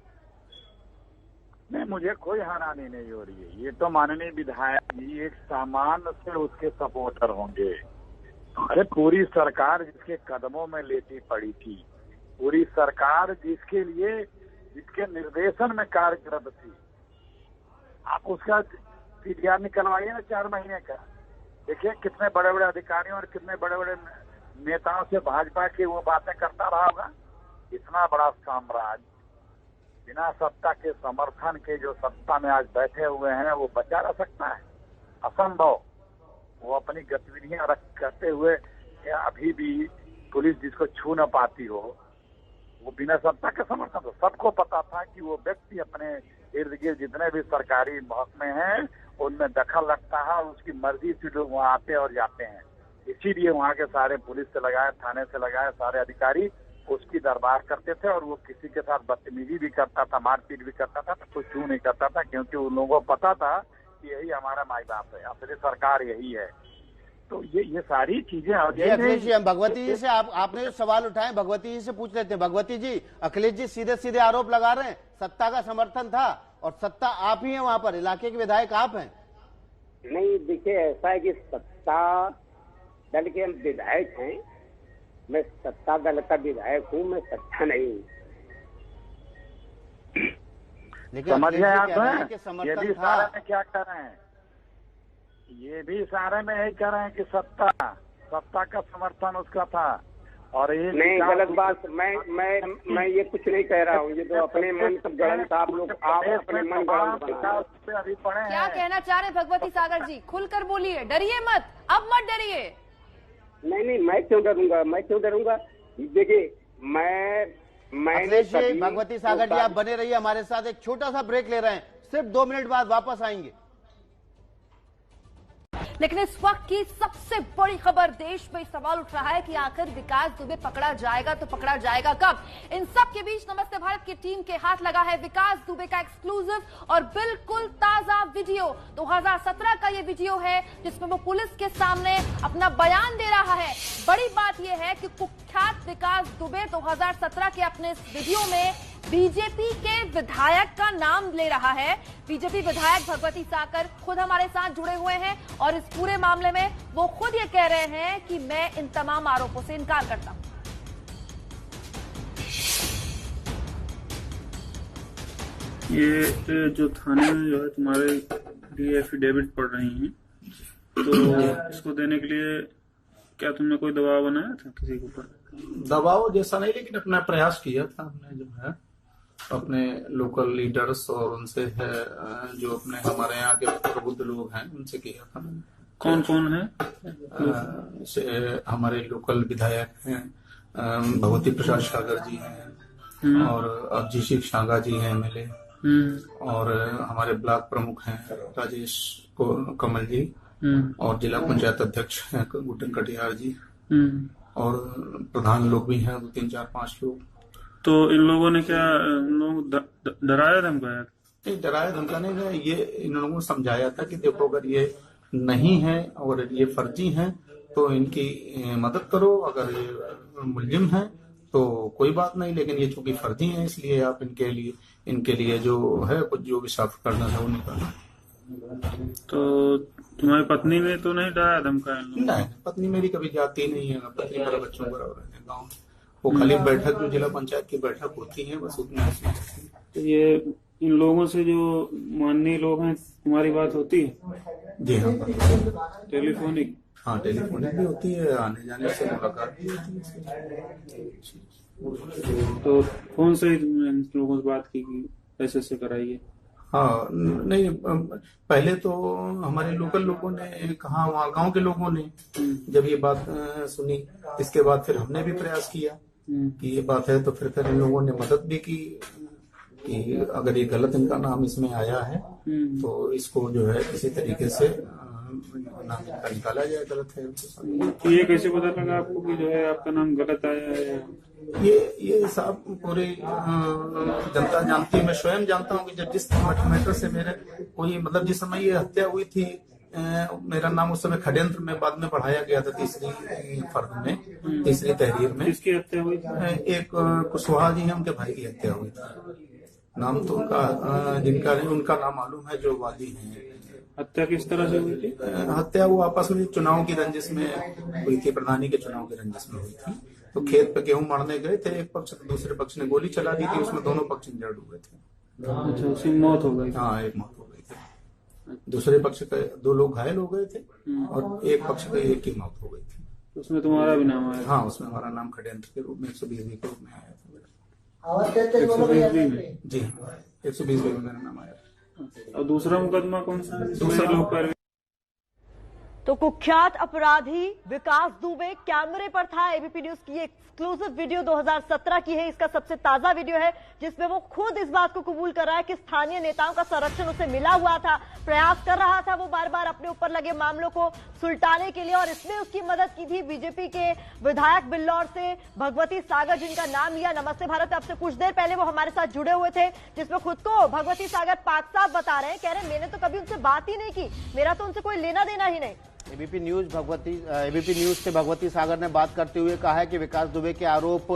नहीं, मुझे कोई हैरानी नहीं हो रही है। ये तो माननीय विधायक जी एक सामान्य से उसके सपोर्टर होंगे। अरे पूरी सरकार जिसके कदमों में लेटी पड़ी थी, पूरी सरकार जिसके लिए, जिसके निर्देशन में कार्यरत थी, आप उसका CDR निकलवाइए ना 4 महीने का। देखिए कितने बड़े बड़े अधिकारियों और कितने बड़े बड़े नेताओं से भाजपा की वो बातें करता रहा होगा। इतना बड़ा साम्राज्य बिना सत्ता के समर्थन के जो सत्ता में आज बैठे हुए हैं वो बचा रह सकता है? असंभव। वो अपनी गतिविधियां करते हुए अभी भी पुलिस जिसको छू न पाती हो, वो बिना सत्ता के समर्थन। तो सबको पता था कि वो व्यक्ति अपने इर्द गिर्द जितने भी सरकारी महकमे हैं उनमें दखल रखता है और उसकी मर्जी से लोग वहाँ आते और जाते हैं। इसीलिए वहाँ के सारे पुलिस से लगाए, थाने से लगाए सारे अधिकारी उसकी दरबार करते थे और वो किसी के साथ बदतमीजी भी करता था, मारपीट भी करता था, तो कुछ छू नहीं करता था, क्योंकि उन लोगों को पता था कि यही हमारा माई बाप है, असली सरकार यही है। तो ये सारी चीजें अखिलेश जी, हम भगवती जी से आपने जो सवाल उठाए भगवती जी से पूछ लेते हैं। भगवती जी, अखिलेश जी सीधे सीधे आरोप लगा रहे हैं सत्ता का समर्थन था और सत्ता आप ही हैं, वहां पर इलाके के विधायक आप हैं। नहीं, देखिए ऐसा है कि सत्ता दल के हम विधायक हैं। मैं सत्ता दल का विधायक हूँ, मैं सत्ता नहीं हूँ। लेकिन समझ अखिलेश गए जी आप कह रहे हैं कि हैं? ये समर्थन भी था। सारे में क्या कर रहे हैं, ये भी सारे में यही कर रहे हैं कि सत्ता का समर्थन उसका था। और ये नहीं, गलत बात। मैं ये कुछ नहीं कह रहा हूँ। ये तो अपने मन से गलत, आप अपने मन गलत बना रहे हैं। अभी पड़े क्या हैं। कहना चाह रहे भगवती सागर जी? खुलकर बोलिए, डरिए मत, अब मत डरिए। नहीं, मैं क्यों डरूंगा? देखिए, मैं अखिलेश जी, भगवती सागर जी, आप बने रहिए हमारे साथ। एक छोटा सा ब्रेक ले रहे हैं, सिर्फ 2 मिनट बाद वापस आएंगे। लेकिन इस वक्त की सबसे बड़ी खबर, देश में सवाल उठ रहा है कि आखिर विकास दुबे पकड़ा जाएगा तो पकड़ा जाएगा कब। इन सब के बीच नमस्ते भारत की टीम के हाथ लगा है विकास दुबे का एक्सक्लूसिव और बिल्कुल ताजा वीडियो। 2017 का ये वीडियो है जिसमें वो पुलिस के सामने अपना बयान दे रहा है। बड़ी बात यह है कि कुख्यात विकास दुबे 2017 के अपने इस वीडियो में बीजेपी के विधायक का नाम ले रहा है। बीजेपी विधायक भगवती सागर खुद हमारे साथ जुड़े हुए हैं और इस पूरे मामले में वो खुद ये कह रहे हैं कि मैं इन तमाम आरोपों से इनकार करता हूं। ये जो थाने में जो है तुम्हारे लिए एफिडेविट पढ़ रही हैं, तो इसको देने के लिए क्या तुमने कोई दबाव बनाया था किसी के ऊपर? दबाव जैसा नहीं, लेकिन अपना प्रयास किया था हमने, जो है अपने लोकल लीडर्स और उनसे है जो अपने हमारे यहाँ के प्रबुद्ध लोग हैं उनसे किया था। कौन कौन है? हमारे लोकल विधायक हैं, भगवती प्रसाद सागर जी हैं और अभिजीत शांगा जी हैं एमएलए, और हमारे ब्लॉक प्रमुख हैं राजेश कमल जी, और जिला पंचायत अध्यक्ष हैं गुटन कटियार जी, और प्रधान लोग भी हैं 2, 3, 4, 5 लोग। तो इन लोगों ने क्या डराया धमकाया? नहीं, डराया धमकाने का ये इन लोगों को समझाया था कि देखो अगर ये नहीं है और ये फर्जी हैं तो इनकी मदद करो, अगर ये मुलजिम है तो कोई बात नहीं, लेकिन ये चूंकि फर्जी हैं इसलिए आप इनके लिए जो है कुछ जो भी साफ करना था वो निकालना। तो तुम्हारी पत्नी ने तो नहीं डराया धमकाया? नहीं, पत्नी मेरी कभी जाती नहीं है, पत्नी मेरा बच्चों बराबर है गाँव। वो खाली बैठक जो जिला पंचायत की बैठक होती है बस उतना। तो ये इन लोगों से जो माननीय लोग हैं तुम्हारी बात होती है? जी हाँ, टेलीफोनिक? हाँ, टेलीफोनिक भी होती है, आने जाने से मुलाकात भी होती है। तो कौन से तुमने इन लोगों से बात की कि ऐसे कराइए? हाँ, नहीं, पहले तो हमारे लोकल लोगों ने कहा, वहाँ गांव के लोगों ने जब ये बात सुनी, इसके बाद फिर हमने भी प्रयास किया कि ये बात है, तो फिर इन लोगों ने मदद भी की कि अगर ये गलत इनका नाम इसमें आया है तो इसको जो है किसी तरीके से नाम इनका निकाला जाए, गलत है। तो ये कैसे पता लगा आपको कि जो है आपका नाम गलत आया है? ये साहब पूरी जनता जानती है, मैं स्वयं जानता हूँ कि जब जिस मैटर से मेरे कोई मतलब जिस समय ये हत्या हुई थी, मेरा नाम उस समय षड्यंत्र में बाद में बढ़ाया गया था तीसरी फर्द में, तीसरी तहरीर में। किसकी हत्या हुई थी? एक कुशवाहा जी है, उनके भाई की हत्या हुई थी। नाम तो उनका जिनका नहीं उनका नाम मालूम है, जो वादी है। हत्या किस तरह से हुई थी? हत्या वो आपस में चुनाव की रंजिश में हुई थी, प्रधानी के चुनाव की रंजिश में हुई थी। तो खेत पे गेहूं मारने गए थे, एक पक्ष दूसरे पक्ष ने गोली चला दी थी, उसमें दोनों पक्ष इंजर्ड हुए थे। अच्छा, उसकी मौत हो गई? हाँ, एक मौत हो गई थी। दूसरे पक्ष के 2 लोग घायल हो गए थे और एक पक्ष के एक की मौत हो गई थी। उसमें तुम्हारा भी नाम आया? हाँ, उसमें हमारा नाम षड्यंत्र के रूप में 120 के रूप में आया था। 120 में? जी हाँ, 120 में मेरा नाम आया। और दूसरा मुकदमा कौन सा? दूसरे लोग पर? तो कुख्यात अपराधी विकास दुबे कैमरे पर था। एबीपी न्यूज की एक्सक्लूसिव वीडियो 2017 की है, इसका सबसे ताजा वीडियो है जिसमें वो खुद इस बात को कबूल कर रहा है कि स्थानीय नेताओं का संरक्षण उसे मिला हुआ था, प्रयास कर रहा था वो बार बार अपने ऊपर लगे मामलों को सुलटाने के लिए, और इसमें उसकी मदद की थी बीजेपी के विधायक बिल्लौर से भगवती सागर, जिनका नाम लिया नमस्ते भारत। अब से कुछ देर पहले वो हमारे साथ जुड़े हुए थे, जिसमें खुद को भगवती सागर पाक साफ बता रहे हैं, कह रहे मैंने तो कभी उनसे बात ही नहीं की, मेरा तो उनसे कोई लेना देना ही नहीं। एबीपी न्यूज से भगवती सागर ने बात करते हुए कहा है कि विकास दुबे के आरोप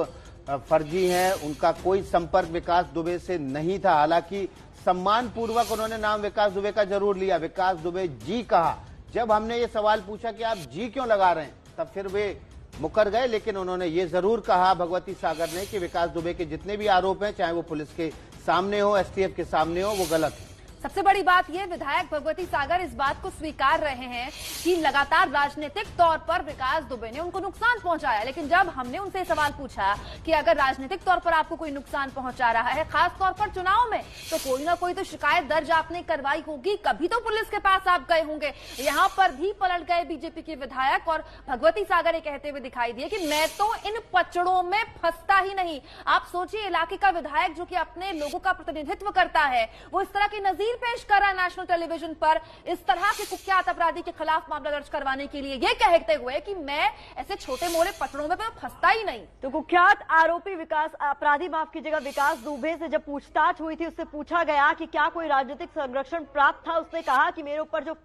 फर्जी हैं, उनका कोई संपर्क विकास दुबे से नहीं था। हालांकि सम्मान पूर्वक उन्होंने नाम विकास दुबे का जरूर लिया, विकास दुबे जी कहा। जब हमने ये सवाल पूछा कि आप जी क्यों लगा रहे हैं, तब फिर वे मुकर गए, लेकिन उन्होंने ये जरूर कहा भगवती सागर ने कि विकास दुबे के जितने भी आरोप हैं, चाहे वो पुलिस के सामने हो, एसटीएफ के सामने हो, वो गलत है। सबसे बड़ी बात यह, विधायक भगवती सागर इस बात को स्वीकार रहे हैं कि लगातार राजनीतिक तौर पर विकास दुबे ने उनको नुकसान पहुंचाया। लेकिन जब हमने उनसे सवाल पूछा कि अगर राजनीतिक तौर पर आपको कोई नुकसान पहुंचा रहा है, खास तौर पर चुनाव में, तो कोई ना कोई तो शिकायत दर्ज आपने करवाई होगी, कभी तो पुलिस के पास आप गए होंगे। यहां पर भी पलट गए बीजेपी के विधायक और भगवती सागर ये कहते हुए दिखाई दिए कि मैं तो इन पचड़ों में फंसता ही नहीं। आप सोचिए, इलाके का विधायक जो कि अपने लोगों का प्रतिनिधित्व करता है, वो इस तरह की नजीर तस्वीर पेश कर रहा है नेशनल टेलीविजन पर इस तरह के कुख्यात अपराधी के खिलाफ मामला दर्ज करवाने के लिए, ये कहते हुए कि मैं ऐसे छोटे मोटे पटड़ों में फंसता ही नहीं। तो कुख्यात आरोपी विकास दुबे से जब पूछताछ हुई थी, उससे पूछा गया कि क्या कोई राजनीतिक संरक्षण प्राप्त था। उसने कहा कि मेरे ऊपर जो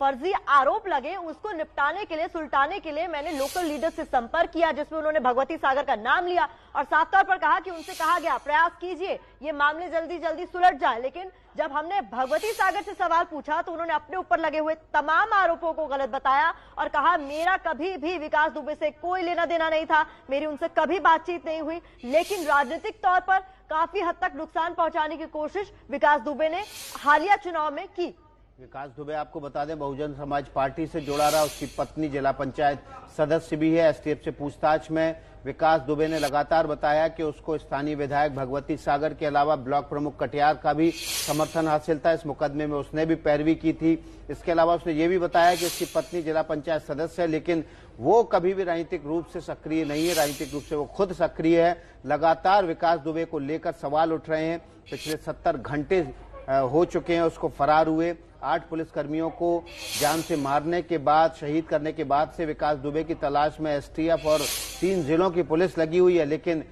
फर्जी आरोप लगे उसको निपटाने के लिए, सुलटाने के लिए मैंने लोकल लीडर से संपर्क किया, जिसमें उन्होंने भगवती सागर का नाम लिया और साफ तौर पर कहा कि उनसे कहा गया प्रयास कीजिए ये मामले जल्दी जल्दी सुलझ जाए। लेकिन जब हमने भगवती सागर से सवाल पूछा तो उन्होंने अपने ऊपर लगे हुए तमाम आरोपों को गलत बताया और कहा मेरा कभी भी विकास दुबे से कोई लेना देना नहीं था, मेरी उनसे कभी बातचीत नहीं हुई, लेकिन राजनीतिक तौर पर काफी हद तक नुकसान पहुंचाने की कोशिश विकास दुबे ने हालिया चुनाव में की। विकास दुबे आपको बता दें बहुजन समाज पार्टी से जुड़ा रहा, उसकी पत्नी जिला पंचायत सदस्य भी है। एसटीएफ से पूछताछ में विकास दुबे ने लगातार बताया कि उसको स्थानीय विधायक भगवती सागर के अलावा ब्लॉक प्रमुख कटियार का भी समर्थन हासिल था। इस मुकदमे में उसने भी पैरवी की थी। इसके अलावा उसने ये भी बताया कि उसकी पत्नी जिला पंचायत सदस्य है, लेकिन वो कभी भी राजनीतिक रूप से सक्रिय नहीं है, राजनीतिक रूप से वो खुद सक्रिय है। लगातार विकास दुबे को लेकर सवाल उठ रहे हैं। पिछले 70 घंटे हो चुके हैं उसको फरार हुए। 8 पुलिसकर्मियों को जान से मारने के बाद, शहीद करने के बाद से विकास दुबे की तलाश में एसटीएफ और 3 जिलों की पुलिस लगी हुई है, लेकिन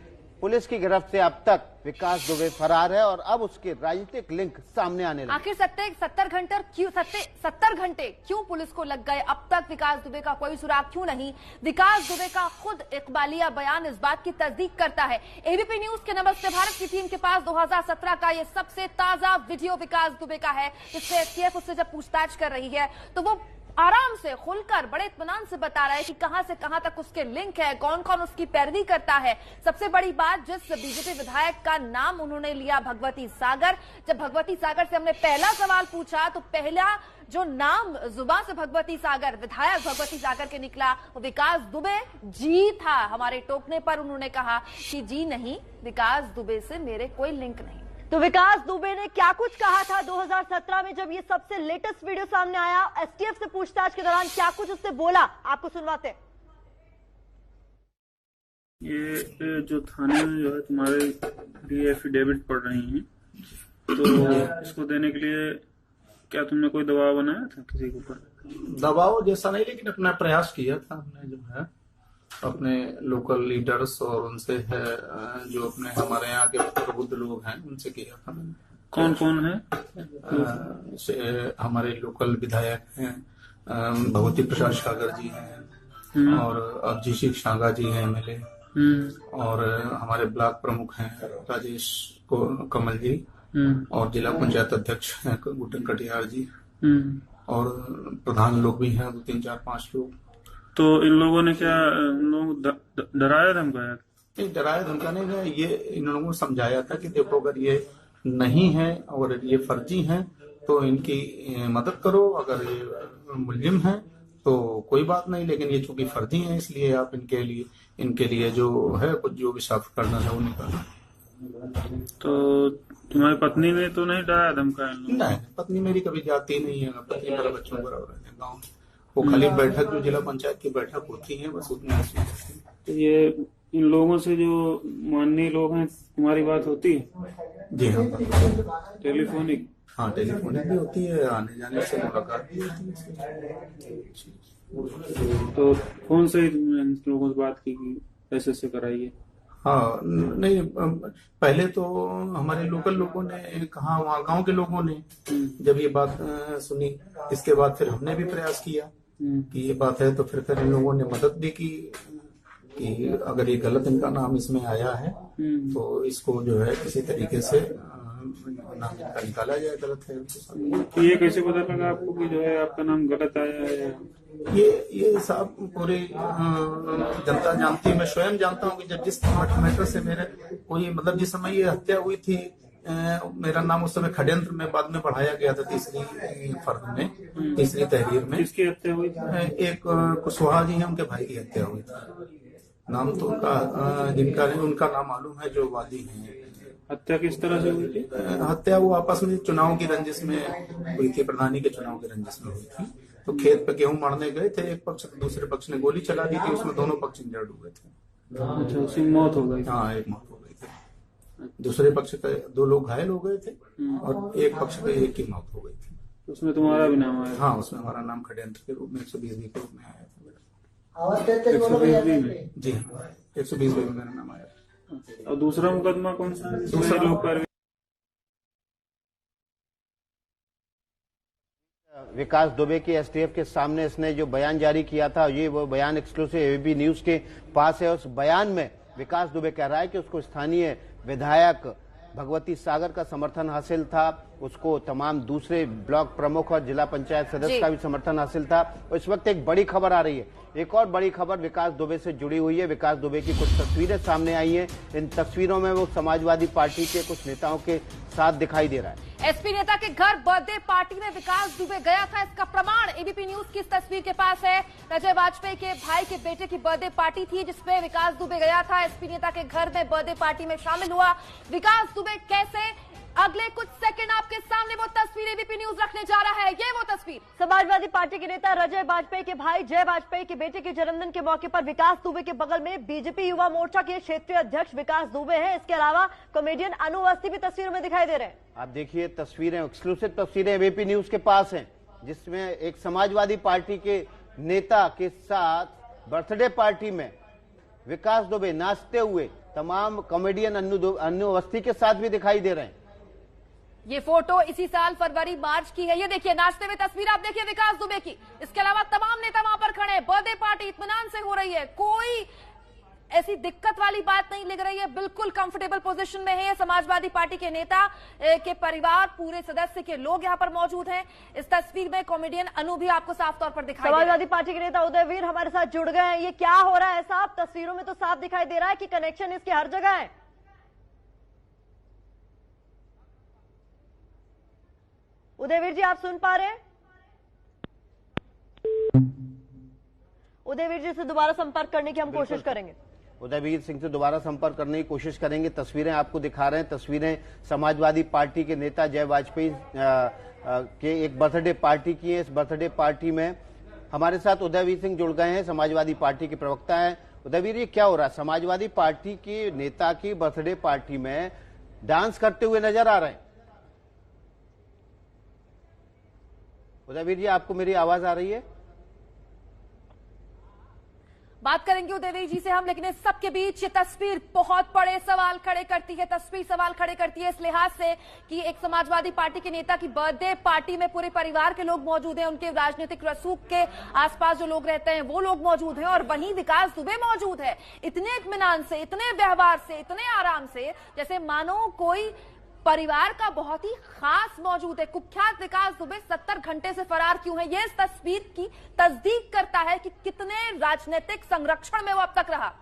पुलिस की गिरफ्त से अब तक विकास दुबे फरार है और अब उसके राजनीतिक लिंक सामने आने लगे। आखिर 70 घंटे क्यों पुलिस को लग गए? अब तक विकास दुबे का कोई सुराग क्यों नहीं? विकास दुबे का खुद इकबालिया बयान इस बात की तस्दीक करता है। एबीपी न्यूज के नमस्ते भारत की टीम के पास 2017 का ये सबसे ताजा वीडियो विकास दुबे का है, जिससे एसटीएफ उससे जब पूछताछ कर रही है तो वो आराम से, खुलकर, बड़े इत्मीनान से बता रहा है कि कहां से कहां तक उसके लिंक है, कौन कौन उसकी पैरवी करता है। सबसे बड़ी बात, जिस बीजेपी विधायक का नाम उन्होंने लिया भगवती सागर, जब भगवती सागर से हमने पहला सवाल पूछा तो पहला जो नाम जुबान से भगवती सागर, विधायक भगवती सागर के निकला वो विकास दुबे जी था। हमारे टोकने पर उन्होंने कहा कि जी नहीं, विकास दुबे से मेरे कोई लिंक नहीं। तो विकास दुबे ने क्या कुछ कहा था 2017 में जब ये सबसे लेटेस्ट वीडियो सामने आया? एसटीएफ से पूछताछ के दौरान क्या कुछ उससे बोला, आपको सुनवाते हैं। ये जो थाने में जो है तुम्हारे लिए एफिडेविट पढ़ रही हैं, तो इसको देने के लिए क्या तुमने कोई दबाव बनाया था किसी के ऊपर? दबाव जैसा नहीं, लेकिन अपना प्रयास किया था हमने, जो है अपने लोकल लीडर्स और उनसे है जो अपने हमारे यहाँ के प्रबुद्ध लोग हैं उनसे किया था। कौन कौन है? हमारे लोकल विधायक हैं, भगवती प्रसाद सागर जी हैं और अभिजीत शांगा जी हैं एमएलए, और हमारे ब्लॉक प्रमुख हैं राजेश कमल जी, और जिला पंचायत अध्यक्ष हैं गुड्डन कटियार जी, और प्रधान लोग भी हैं 2, 3, 4, 5 लोग। तो इन लोगों ने क्या डराया धमकाया? नहीं, डराया धमका नहीं, ये इन लोगों को समझाया था कि देखो अगर ये नहीं है और ये फर्जी हैं तो इनकी मदद करो, अगर ये मुलजिम है तो कोई बात नहीं, लेकिन ये चूंकि फर्जी हैं इसलिए आप इनके लिए जो है कुछ जो भी साफ करना है वो निकालना। तो तुम्हारी पत्नी ने तो नहीं डराया धमकाया? नहीं, पत्नी मेरी कभी जाती नहीं है, पत्नी मेरा बच्चों बराबर है गाँव में। वो खाली बैठक जो जिला पंचायत की बैठक होती है बस उतनी। तो ये इन लोगों से जो माननीय लोग हैं तुम्हारी बात होती है? जी हाँ, टेलीफोनिक? हाँ, टेलीफोनिक भी होती है, आने जाने से मुलाकात भी होती है। तो फोन से ही तुमने इन लोगों से बात की कि ऐसे कराइए? हाँ, नहीं, पहले तो हमारे लोकल लोगों ने कहा, वहाँ गांव के लोगों ने जब ये बात सुनी, इसके बाद फिर हमने भी प्रयास किया कि ये बात है, तो फिर इन लोगों ने मदद भी की कि अगर ये गलत इनका नाम इसमें आया है तो इसको जो है किसी तरीके से नाम इनका निकाला जाए, गलत है। ये कैसे पता लगा आपको कि जो है आपका नाम गलत आया है? ये साहब पूरी जनता जानती है, मैं स्वयं जानता हूँ कि जब जिस मैटर से मेरे कोई मतलब जिस समय ये हत्या हुई थी, मेरा नाम उस समय षड्यंत्र में बाद में बढ़ाया गया था, तीसरी फर्द में, तीसरी तहरीर में। किसकी हत्या हुई थी? एक कुशवाहा जी है, उनके भाई की हत्या हुई थी। नाम तो उनका नाम मालूम है जो वादी है। हत्या किस तरह से हुई थी? हत्या वो आपस में चुनाव की रंजिश में हुई थी, प्रधानी के चुनाव की रंजिश में हुई थी। तो खेत पे गेहूं मारने गए थे, एक पक्ष दूसरे पक्ष ने गोली चला दी थी, उसमें दोनों पक्ष इंजर्ड हुए थे। अच्छा, उसकी मौत हो गई? हाँ, एक मौत हो गई थी। दूसरे पक्ष के 2 लोग घायल हो गए थे और एक पक्ष के 1 की मौत हो गई थी। उसमें तुम्हारा भी नाम आया? हाँ, उसमें हमारा नाम षड्यंत्र के रूप में 120B के रूप में आया था। 120B में? जी हाँ, 120B में मेरा नाम आया था। और दूसरा मुकदमा कौन सा है? दूसरा लोग पर विकास दुबे की एसटीएफ के सामने इसने जो बयान जारी किया था, ये वो बयान एक्सक्लूसिव एबीपी न्यूज के पास है। उस बयान में विकास दुबे कह रहा है कि उसको स्थानीय विधायक भगवती सागर का समर्थन हासिल था, उसको तमाम दूसरे ब्लॉक प्रमुख और जिला पंचायत सदस्य का भी समर्थन हासिल था। और इस वक्त एक बड़ी खबर आ रही है, एक और बड़ी खबर विकास दुबे से जुड़ी हुई है। विकास दुबे की कुछ तस्वीरें सामने आई हैं। इन तस्वीरों में वो समाजवादी पार्टी के कुछ नेताओं के साथ दिखाई दे रहा है। एसपी नेता के घर बर्थडे पार्टी में विकास दुबे गया था, इसका प्रमाण एबीपी न्यूज की इस तस्वीर के पास है। अजय वाजपेयी के भाई के बेटे की बर्थडे पार्टी थी जिसमें विकास दुबे गया था। एसपी नेता के घर में बर्थडे पार्टी में शामिल हुआ। विकास दुबे कैसे, अगले कुछ सेकंड आपके सामने वो तस्वीर एबीपी न्यूज रखने जा रहा है। ये वो तस्वीर समाजवादी पार्टी के नेता अजय वाजपेयी के भाई जय वाजपेयी के बेटे के जन्मदिन के मौके पर विकास दुबे के बगल में बीजेपी युवा मोर्चा के क्षेत्रीय अध्यक्ष विकास दुबे हैं। इसके अलावा कॉमेडियन अनु अवस्थी भी तस्वीरों में दिखाई दे रहे हैं। आप देखिए तस्वीरें, एक्सक्लूसिव तस्वीरें एबीपी न्यूज के पास हैं, जिसमें एक समाजवादी पार्टी के नेता के साथ बर्थडे पार्टी में विकास दुबे नाचते हुए तमाम कॉमेडियन अनु अवस्थी के साथ भी दिखाई दे रहे हैं। ये फोटो इसी साल फरवरी मार्च की है। ये देखिए नाचते हुए तस्वीर आप देखिए विकास दुबे की। इसके अलावा तमाम नेता वहां पर खड़े हैं। बर्थडे पार्टी इत्मीनान से हो रही है, कोई ऐसी दिक्कत वाली बात नहीं लग रही है, बिल्कुल कंफर्टेबल पोजीशन में है। समाजवादी पार्टी के नेता के परिवार, पूरे सदस्य के लोग यहां पर मौजूद हैं। इस तस्वीर में कॉमेडियन अनु भी आपको साफ तौर पर दिखाई दे रहा है। समाजवादी पार्टी के नेता उदयवीर हमारे साथ जुड़ गए हैं। ये क्या हो रहा है साहब? तस्वीरों में तो साफ दिखाई दे रहा है कि कनेक्शन इसके हर जगह है। उदयवीर जी, आप सुन पा रहे हैं? उदयवीर जी से दोबारा संपर्क करने की हम कोशिश करेंगे। उदयवीर सिंह से दोबारा संपर्क करने की कोशिश करेंगे। तस्वीरें आपको दिखा रहे हैं, तस्वीरें समाजवादी पार्टी के नेता जय वाजपेयी के एक बर्थडे पार्टी की है। इस बर्थडे पार्टी में हमारे साथ उदयवीर सिंह जुड़ गए हैं, समाजवादी पार्टी के प्रवक्ता हैं। उदयवीर, ये क्या हो रहा है? समाजवादी पार्टी के नेता की बर्थडे पार्टी में डांस करते हुए नजर आ रहे हैं। उदयवीर जी, आपको मेरी आवाज आ रही है? बात करेंगे उदयवीर जी से हम, लेकिन इस सबके बीच ये तस्वीर बहुत बड़े सवाल खड़े करती है। तस्वीर सवाल खड़े करती है इस लिहाज से कि एक समाजवादी पार्टी के नेता की बर्थडे पार्टी में पूरे परिवार के लोग मौजूद हैं, उनके राजनीतिक रसूख के आसपास जो लोग रहते हैं वो लोग मौजूद हैं, और वहीं विकास दुबे मौजूद है। इतने इत्मीनान से, इतने व्यवहार से, इतने आराम से, जैसे मानो कोई परिवार का बहुत ही खास मौजूद है। कुख्यात विकास दुबे 70 घंटे से फरार क्यों है? ये इस तस्वीर की तस्दीक करता है कि कितने राजनीतिक संरक्षण में वो अब तक रहा।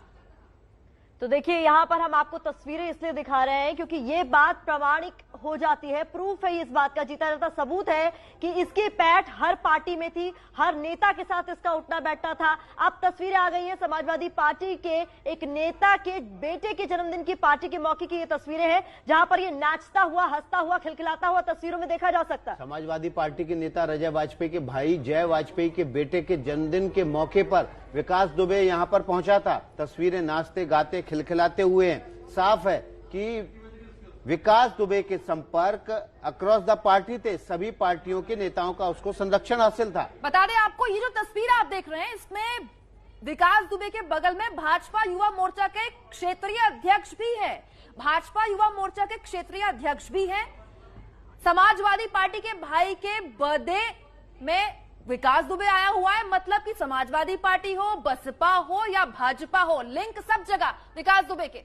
तो देखिए, यहां पर हम आपको तस्वीरें इसलिए दिखा रहे हैं क्योंकि ये बात प्रमाणिक हो जाती है, प्रूफ है इस बात का, जीता जाता सबूत है कि इसकी पैठ हर पार्टी में थी, हर नेता के साथ इसका उठना बैठना था। अब तस्वीरें आ गई हैं समाजवादी पार्टी के एक नेता के बेटे के जन्मदिन की पार्टी के मौके की ये तस्वीरें हैं, जहां पर ये नाचता हुआ, हंसता हुआ, खिलखिलाता हुआ तस्वीरों में देखा जा सकता है। समाजवादी पार्टी के नेता अजय वाजपेयी के भाई जय वाजपेयी के बेटे के जन्मदिन के मौके पर विकास दुबे यहां पर पहुंचा था। तस्वीरें नाचते गाते खिलखिलाते हुए हैं। साफ है कि विकास दुबे के संपर्क अक्रॉस द पार्टी थे, सभी पार्टियों के नेताओं का उसको संरक्षण हासिल था। बता दें आपको, ये जो तस्वीर आप देख रहे हैं इसमें विकास दुबे के बगल में भाजपा युवा मोर्चा के क्षेत्रीय अध्यक्ष भी हैं। भाजपा युवा मोर्चा के क्षेत्रीय अध्यक्ष भी हैं। समाजवादी पार्टी के भाई के बर्थडे में विकास दुबे आया हुआ है, मतलब कि समाजवादी पार्टी हो, बसपा हो या भाजपा हो, लिंक सब जगह विकास दुबे के।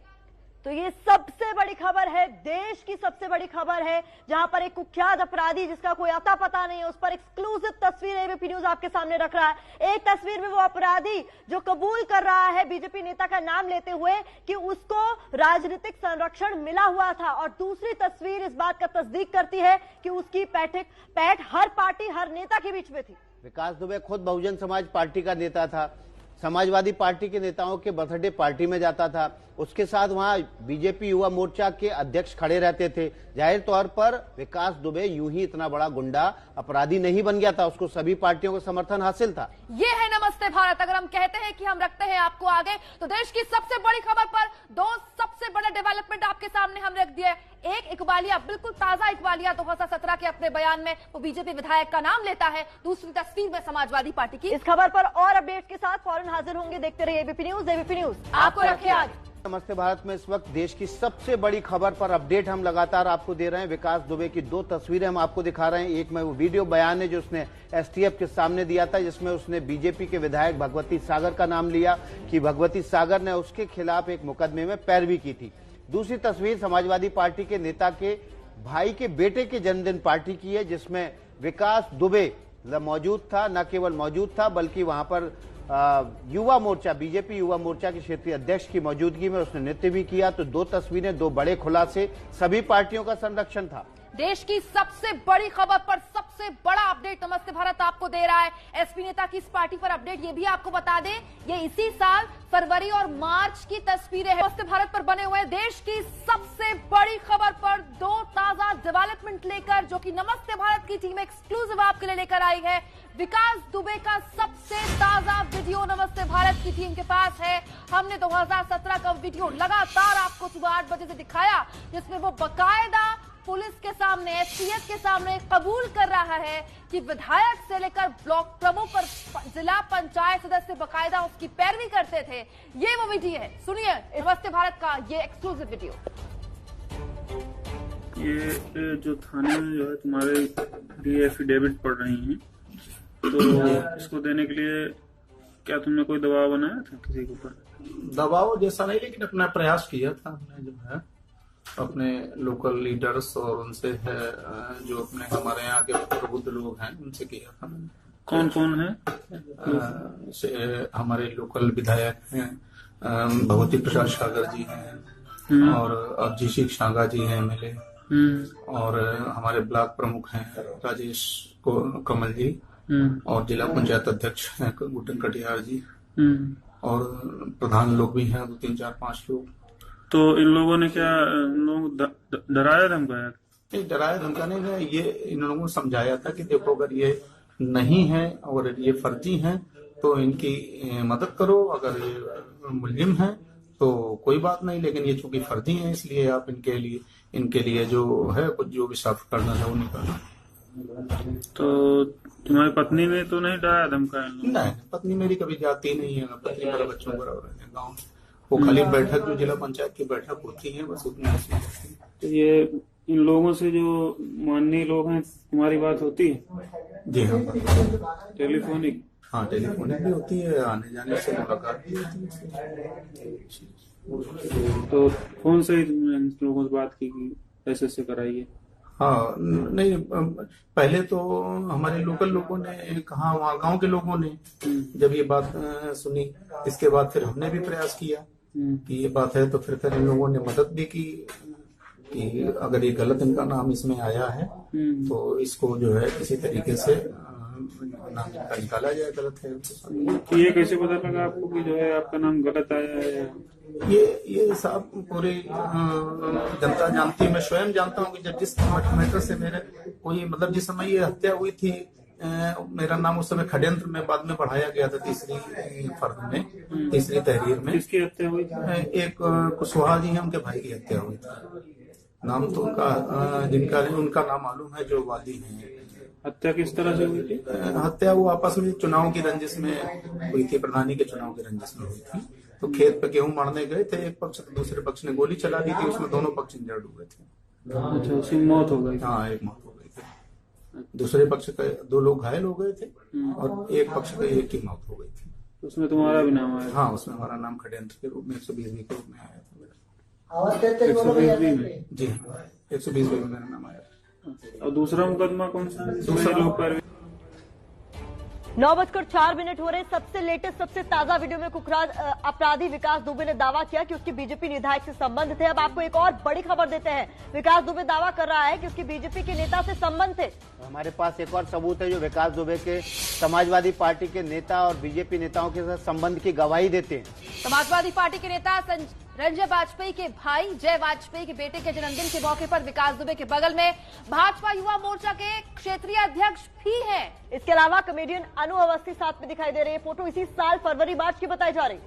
तो ये सबसे बड़ी खबर है, देश की सबसे बड़ी खबर है, जहां पर एक कुख्यात अपराधी जिसका कोई अता पता नहीं है, उस पर एक्सक्लूसिव तस्वीर एबीपी न्यूज आपके सामने रख रहा है। एक तस्वीर में वो अपराधी जो कबूल कर रहा है बीजेपी नेता का नाम लेते हुए कि उसको राजनीतिक संरक्षण मिला हुआ था, और दूसरी तस्वीर इस बात का तस्दीक करती है कि उसकी पैठ हर पार्टी, हर नेता के बीच में थी। विकास दुबे खुद बहुजन समाज पार्टी का नेता था, समाजवादी पार्टी के नेताओं के बर्थडे पार्टी में जाता था, उसके साथ वहां बीजेपी युवा मोर्चा के अध्यक्ष खड़े रहते थे। जाहिर तौर पर विकास दुबे यूं ही इतना बड़ा गुंडा अपराधी नहीं बन गया था, उसको सभी पार्टियों का समर्थन हासिल था। ये है नमस्ते भारत। अगर हम कहते हैं कि हम रखते हैं आपको आगे, तो देश की सबसे बड़ी खबर पर दो सबसे सबसे बड़ा डेवलपमेंट आपके सामने हम रख दिया है। एक इकबालिया, बिल्कुल ताजा इकबालिया 2017 के अपने बयान में वो बीजेपी विधायक का नाम लेता है। दूसरी तस्वीर में समाजवादी पार्टी की। इस खबर पर और अपडेट के साथ फौरन हाजिर होंगे। देखते रहिए एबीपी न्यूज। एबीपी न्यूज आपको रखे आज। नमस्ते भारत में इस वक्त देश की सबसे बड़ी खबर पर अपडेट हम लगातार आपको दे रहे हैं। विकास दुबे की 2 तस्वीरें हम आपको दिखा रहे हैं। एक में वो वीडियो बयान है जो उसने एसटीएफ के सामने दिया था, जिसमें उसने बीजेपी के विधायक भगवती सागर का नाम लिया कि भगवती सागर ने उसके खिलाफ एक मुकदमे में पैरवी की थी। दूसरी तस्वीर समाजवादी पार्टी के नेता के भाई के बेटे के जन्मदिन पार्टी की है, जिसमें विकास दुबे मौजूद था। न केवल मौजूद था बल्कि वहां पर युवा मोर्चा, बीजेपी युवा मोर्चा के क्षेत्रीय अध्यक्ष की मौजूदगी में उसने नृत्य भी किया। तो 2 तस्वीरें, 2 बड़े खुलासे, सभी पार्टियों का संरक्षण था। देश की सबसे बड़ी खबर पर सबसे बड़ा अपडेट नमस्ते भारत आपको दे रहा है। एसपी नेता की इस पार्टी पर अपडेट ये भी आपको बता दें, ये इसी साल फरवरी और मार्च की तस्वीरें हैं। नमस्ते भारत पर बने हुए देश की सबसे बड़ी खबर पर 2 ताजा डेवलपमेंट लेकर, जो कि नमस्ते भारत की टीम एक्सक्लूसिव आपके लिए लेकर आई है। विकास दुबे का सबसे ताजा वीडियो नमस्ते भारत की टीम के पास है। हमने 2017 का वीडियो लगातार आपको सुबह 8 बजे से दिखाया, जिसमें वो बाकायदा पुलिस के सामने, एसटीएफ के सामने कबूल कर रहा है कि विधायक से लेकर ब्लॉक प्रमुख और जिला पंचायत सदस्य बाकायदा उसकी पैरवी करते थे। ये वो वीडियो है, सुनिए नमस्ते भारत का ये एक्सक्लूसिव वीडियो। ये जो थाने में जो है तुम्हारे लिए एफिडेविट पड़ रही हैं, तो इसको देने के लिए क्या तुमने कोई दबाव बनाया था किसी के ऊपर? दबाव जैसा नहीं, लेकिन अपना प्रयास किया था हमने, जो है अपने लोकल लीडर्स और उनसे है जो अपने हमारे यहाँ के प्रबुद्ध लोग हैं उनसे किया था। कौन कौन है? हमारे लोकल विधायक हैं, भगवती प्रसाद सागर जी हैं और अभिषेक शांगा जी हैं एमएलए, और हमारे ब्लॉक प्रमुख हैं राजेश कमल जी, और जिला पंचायत अध्यक्ष हैं गुड्डन कटियार जी, और प्रधान लोग भी हैं 2, 3, 4, 5 लोग। तो इन लोगों ने क्या डराया धमकाया? नहीं, डराया धमकाने में ये इन लोगों को समझाया था कि देखो अगर ये नहीं है और ये फर्जी हैं तो इनकी मदद करो, अगर ये मुल्जिम है तो कोई बात नहीं, लेकिन ये चूंकि फर्जी हैं इसलिए आप इनके लिए जो है कुछ जो भी साफ करना है वो निकालना। तो तुम्हारी पत्नी ने तो नहीं डराया धमकाया? नहीं, पत्नी मेरी कभी जाती नहीं है, पत्नी मेरा बच्चों बराबर है गाँव में। वो खाली बैठक जो जिला पंचायत की बैठक होती है बस उतनी होती है। तो ये इन लोगों से जो माननीय लोग हैं तुम्हारी बात होती है? जी हाँ, टेलीफोनिक? हाँ, टेलीफोनिक भी होती है, आने जाने से मुलाकात भी होती है। तो कौन से तुमने इन लोगों से बात की कि ऐसे कराइए? हाँ, नहीं, पहले तो हमारे लोकल लोगों ने कहा, वहाँ गांव के लोगों ने जब ये बात सुनी, इसके बाद फिर हमने भी प्रयास किया कि ये बात है, तो फिर इन लोगों ने मदद भी की कि अगर ये गलत इनका नाम इसमें आया है तो इसको जो है किसी तरीके से नाम निकाला जाए, गलत है। ये कैसे पता लगा आपको कि जो है आपका नाम गलत आया है? ये साहब पूरी जनता जानती है, मैं स्वयं जानता हूँ कि जब जिस मैटर से मेरे कोई मतलब जिस समय ये हत्या हुई थी, मेरा नाम उस समय षड्यंत्र में बाद में बढ़ाया गया था, तीसरी तहरीर में। किसकी हत्या हुई थी? एक कुशवाहा जी है, उनके भाई की हत्या हुई थी। नाम तो उनका नाम मालूम है जो वादी है। हत्या किस तरह से हुई थी? हत्या वो आपस में चुनाव की रंजिश में हुई थी, प्रधानी के चुनाव की रंजिश में हुई थी। तो खेत पे गेहूं मारने गए थे, एक पक्ष तो दूसरे पक्ष ने गोली चला दी थी, उसमें दोनों पक्ष इंजर्ड हुए थे। अच्छा, उसकी मौत हो गई? हाँ, एक मौत हो गई थी। दूसरे पक्ष के 2 लोग घायल हो गए थे और एक पक्ष के एक की मौत हो गई थी। उसमें तुम्हारा भी नाम आया? हाँ, उसमें हमारा नाम षड्यंत्र के रूप में 120 के रूप में आया था। 120 में? जी हाँ, 120 में मेरा नाम आया। और दूसरा मुकदमा कौन सा? दूसरा लोग पर 9:04 हो रहे। सबसे लेटेस्ट, सबसे ताजा वीडियो में कुख्यात अपराधी विकास दुबे ने दावा किया कि उसके बीजेपी विधायक से संबंध थे। अब आपको एक और बड़ी खबर देते हैं। विकास दुबे दावा कर रहा है कि उसके बीजेपी के नेता से संबंध थे। हमारे पास एक और सबूत है जो विकास दुबे के समाजवादी पार्टी के नेता और बीजेपी नेताओं के साथ संबंध की गवाही देते हैं। समाजवादी पार्टी के नेता रंजन वाजपेयी के भाई जय वाजपेयी के बेटे के जन्मदिन के मौके पर विकास दुबे के बगल में भाजपा युवा मोर्चा के क्षेत्रीय अध्यक्ष भी हैं। इसके अलावा कॉमेडियन अनु अवस्थी साथ में दिखाई दे रही है। फोटो इसी साल फरवरी मार्च की बताई जा रही।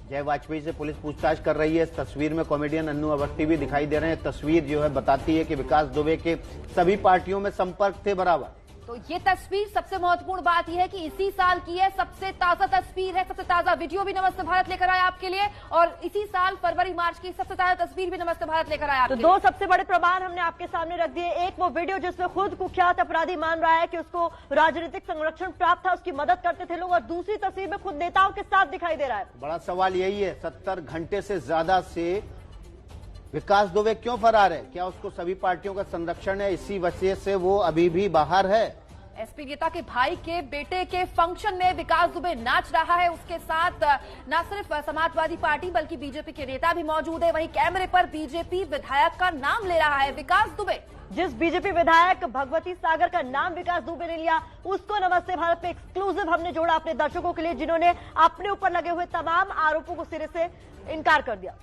जय वाजपेयी से पुलिस पूछताछ कर रही है। इस तस्वीर में कॉमेडियन अन्नू अवस्थी भी दिखाई दे रहे हैं। तस्वीर जो है बताती है कि विकास दुबे के सभी पार्टियों में संपर्क थे बराबर। तो ये तस्वीर सबसे महत्वपूर्ण बात यह है कि इसी साल की है, सबसे ताजा तस्वीर है, सबसे ताजा वीडियो भी नमस्ते भारत लेकर आया आपके लिए, और इसी साल फरवरी मार्च की सबसे ताजा तस्वीर भी नमस्ते भारत लेकर आया आपके लिए। तो 2 सबसे बड़े प्रमाण हमने आपके सामने रख दिए। एक वो वीडियो जिसमें खुद कुख्यात अपराधी मान रहा है कि उसको राजनीतिक संरक्षण प्राप्त था, उसकी मदद करते थे लोग, और दूसरी तस्वीर में खुद नेताओं के साथ दिखाई दे रहा है। बड़ा सवाल यही है, 70 घंटे से ज्यादा से विकास दुबे क्यों फरार है? क्या उसको सभी पार्टियों का संरक्षण है, इसी वजह से वो अभी भी बाहर है? एसपी नेता के भाई के बेटे के फंक्शन में विकास दुबे नाच रहा है। उसके साथ न सिर्फ समाजवादी पार्टी बल्कि बीजेपी के नेता भी मौजूद है। वहीं कैमरे पर बीजेपी विधायक का नाम ले रहा है विकास दुबे। जिस बीजेपी विधायक भगवती सागर का नाम विकास दुबे ने लिया, उसको नमस्ते भारत में एक्सक्लूसिव हमने जोड़ा अपने दर्शकों के लिए, जिन्होंने अपने ऊपर लगे हुए तमाम आरोपों को सिरे से इनकार कर दिया।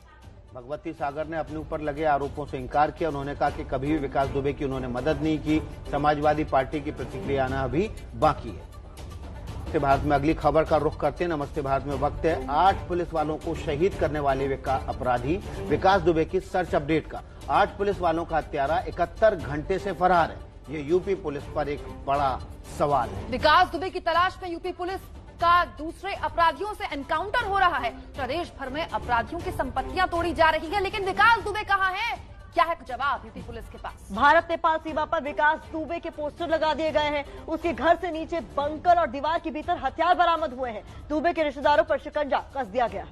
भगवती सागर ने अपने ऊपर लगे आरोपों से इंकार किया। उन्होंने कहा कि कभी भी विकास दुबे की उन्होंने मदद नहीं की। समाजवादी पार्टी की प्रतिक्रिया आना अभी बाकी है। नमस्ते भारत में अगली खबर का रुख करते हैं। नमस्ते भारत में वक्त है 8 पुलिस वालों को शहीद करने वाले अपराधी विकास दुबे की सर्च अपडेट का। 8 पुलिस वालों का हत्यारा 71 घंटे से फरार है। ये यूपी पुलिस पर एक बड़ा सवाल है। विकास दुबे की तलाश में यूपी पुलिस का दूसरे अपराधियों से एनकाउंटर हो रहा है। प्रदेश भर में अपराधियों की संपत्तियां तोड़ी जा रही है, लेकिन विकास दुबे कहां है? क्या है जवाब यूपी पुलिस के पास? भारत नेपाल सीमा पर विकास दुबे के पोस्टर लगा दिए गए हैं। उसके घर से नीचे बंकर और दीवार के भीतर हथियार बरामद हुए हैं। दुबे के रिश्तेदारों पर शिकंजा कस दिया गया।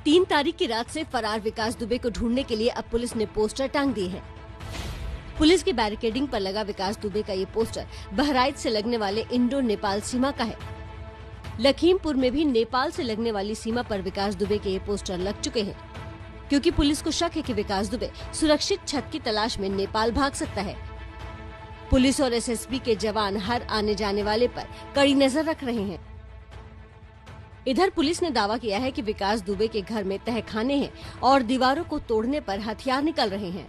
3 तारीख की रात से फरार विकास दुबे को ढूंढने के लिए अब पुलिस ने पोस्टर टांग दिए हैं। पुलिस की बैरिकेडिंग पर लगा विकास दुबे का ये पोस्टर बहराइच से लगने वाले इंडो नेपाल सीमा का है। लखीमपुर में भी नेपाल से लगने वाली सीमा पर विकास दुबे के ये पोस्टर लग चुके हैं, क्योंकि पुलिस को शक है कि विकास दुबे सुरक्षित छत की तलाश में नेपाल भाग सकता है। पुलिस और एसएसबी के जवान हर आने जाने वाले पर कड़ी नजर रख रहे हैं। इधर पुलिस ने दावा किया है कि विकास दुबे के घर में तहखाने हैं और दीवारों को तोड़ने पर हथियार निकल रहे हैं।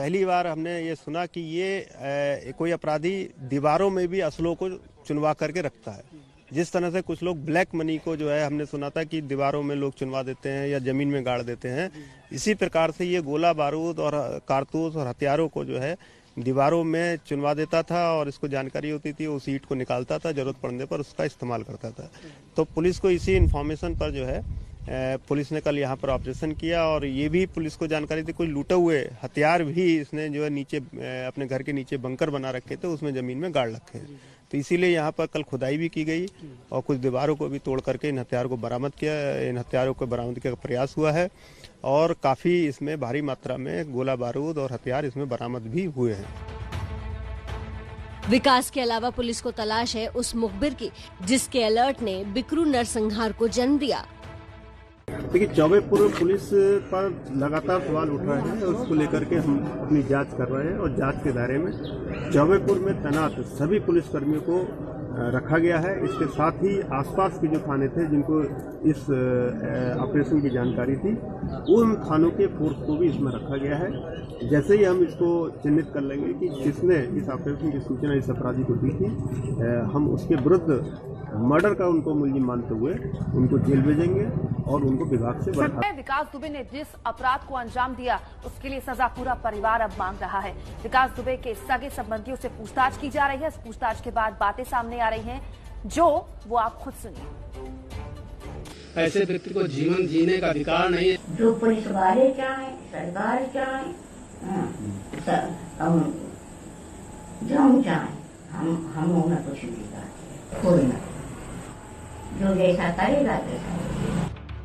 पहली बार हमने ये सुना कि ये कोई अपराधी दीवारों में भी असलों को चुनवा करके रखता है। जिस तरह से कुछ लोग ब्लैक मनी को जो है हमने सुना था कि दीवारों में लोग चुनवा देते हैं या जमीन में गाड़ देते हैं, इसी प्रकार से ये गोला बारूद और कारतूस और हथियारों को जो है दीवारों में चुनवा देता था, और इसको जानकारी होती थी, उस ईंट को निकालता था, जरूरत पड़ने पर उसका इस्तेमाल करता था। तो पुलिस को इसी इन्फॉर्मेशन पर जो है पुलिस ने कल यहाँ पर ऑपरेशन किया, और ये भी पुलिस को जानकारी थी कुछ लूटे हुए हथियार भी इसने जो है नीचे अपने घर के नीचे बंकर बना रखे थे, उसमें जमीन में गाड़ रखे हैं। तो इसीलिए यहाँ पर कल खुदाई भी की गई और कुछ दीवारों को भी तोड़ करके इन हथियारों को बरामद किया। इन हथियारों को बरामद करने का प्रयास हुआ है और काफी इसमें भारी मात्रा में गोला बारूद और हथियार इसमें बरामद भी हुए हैं। विकास के अलावा पुलिस को तलाश है उस मुखबिर की जिसके अलर्ट ने बिकरू नरसंहार को जन्म दिया। देखिए, चौबेपुर पुलिस पर लगातार सवाल उठ रहे हैं और उसको लेकर के हम अपनी जांच कर रहे हैं, और जांच के दायरे में चौबेपुर में तैनात सभी पुलिसकर्मियों को रखा गया है। इसके साथ ही आसपास के जो थाने थे जिनको इस ऑपरेशन की जानकारी थी, उन थानों के फोर्स को भी इसमें रखा गया है। जैसे ही हम इसको चिन्हित कर लेंगे कि किसने इस ऑपरेशन की सूचना इस अपराधी को दी थी, हम उसके विरुद्ध मर्डर का उनको मुलजिम मानते हुए उनको जेल भेजेंगे और उनको विभाग से बर्खास्त। विकास दुबे ने जिस अपराध को अंजाम दिया उसके लिए सजा पूरा परिवार अब मांग रहा है। विकास दुबे के सगे संबंधियों से पूछताछ की जा रही है। इस पूछताछ के बाद बातें सामने आ रही हैं, जो वो आप खुद सुनिए। ऐसे व्यक्ति को जीवन जीने का अधिकार नहीं है। जो पुलिस वाले चाहे, सरकार चाहे, जो हम चाहे, हम उन्हें कुछ नहीं करते, कोई ना, जो जैसा करेगा वैसा।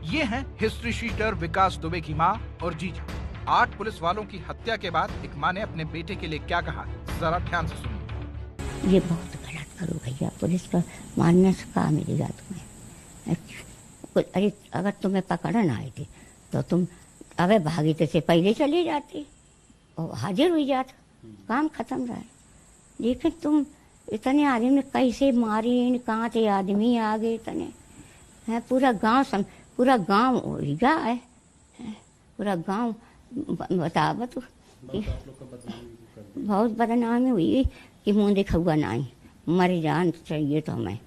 ये हैं हिस्ट्री शीटर विकास दुबे की मां और जीजा। 8 पुलिस वालों की हत्या के बाद एक मां ने अपने बेटे के लिए क्या कहा, जरा ध्यान से सुनिए। ये बहुत गलत करो भैया, पुलिस का मानने से कहा मिलेगा तुम्हें। अरे अगर तुम्हें पकड़न आए थे तो तुम अबे भागी तो से पहले चले जाते और हाजिर हुई जाता, काम खत्म रहा। लेकिन तुम इतने आदमी कैसे मारी, कहाँ से आदमी आ गए इतने है, पूरा गांव उलझा है, पूरा गांव बतावा तो बहुत बदनामी हुई कि मुँह देखा हुआ नहीं, मर जान चाहिए तो हमें।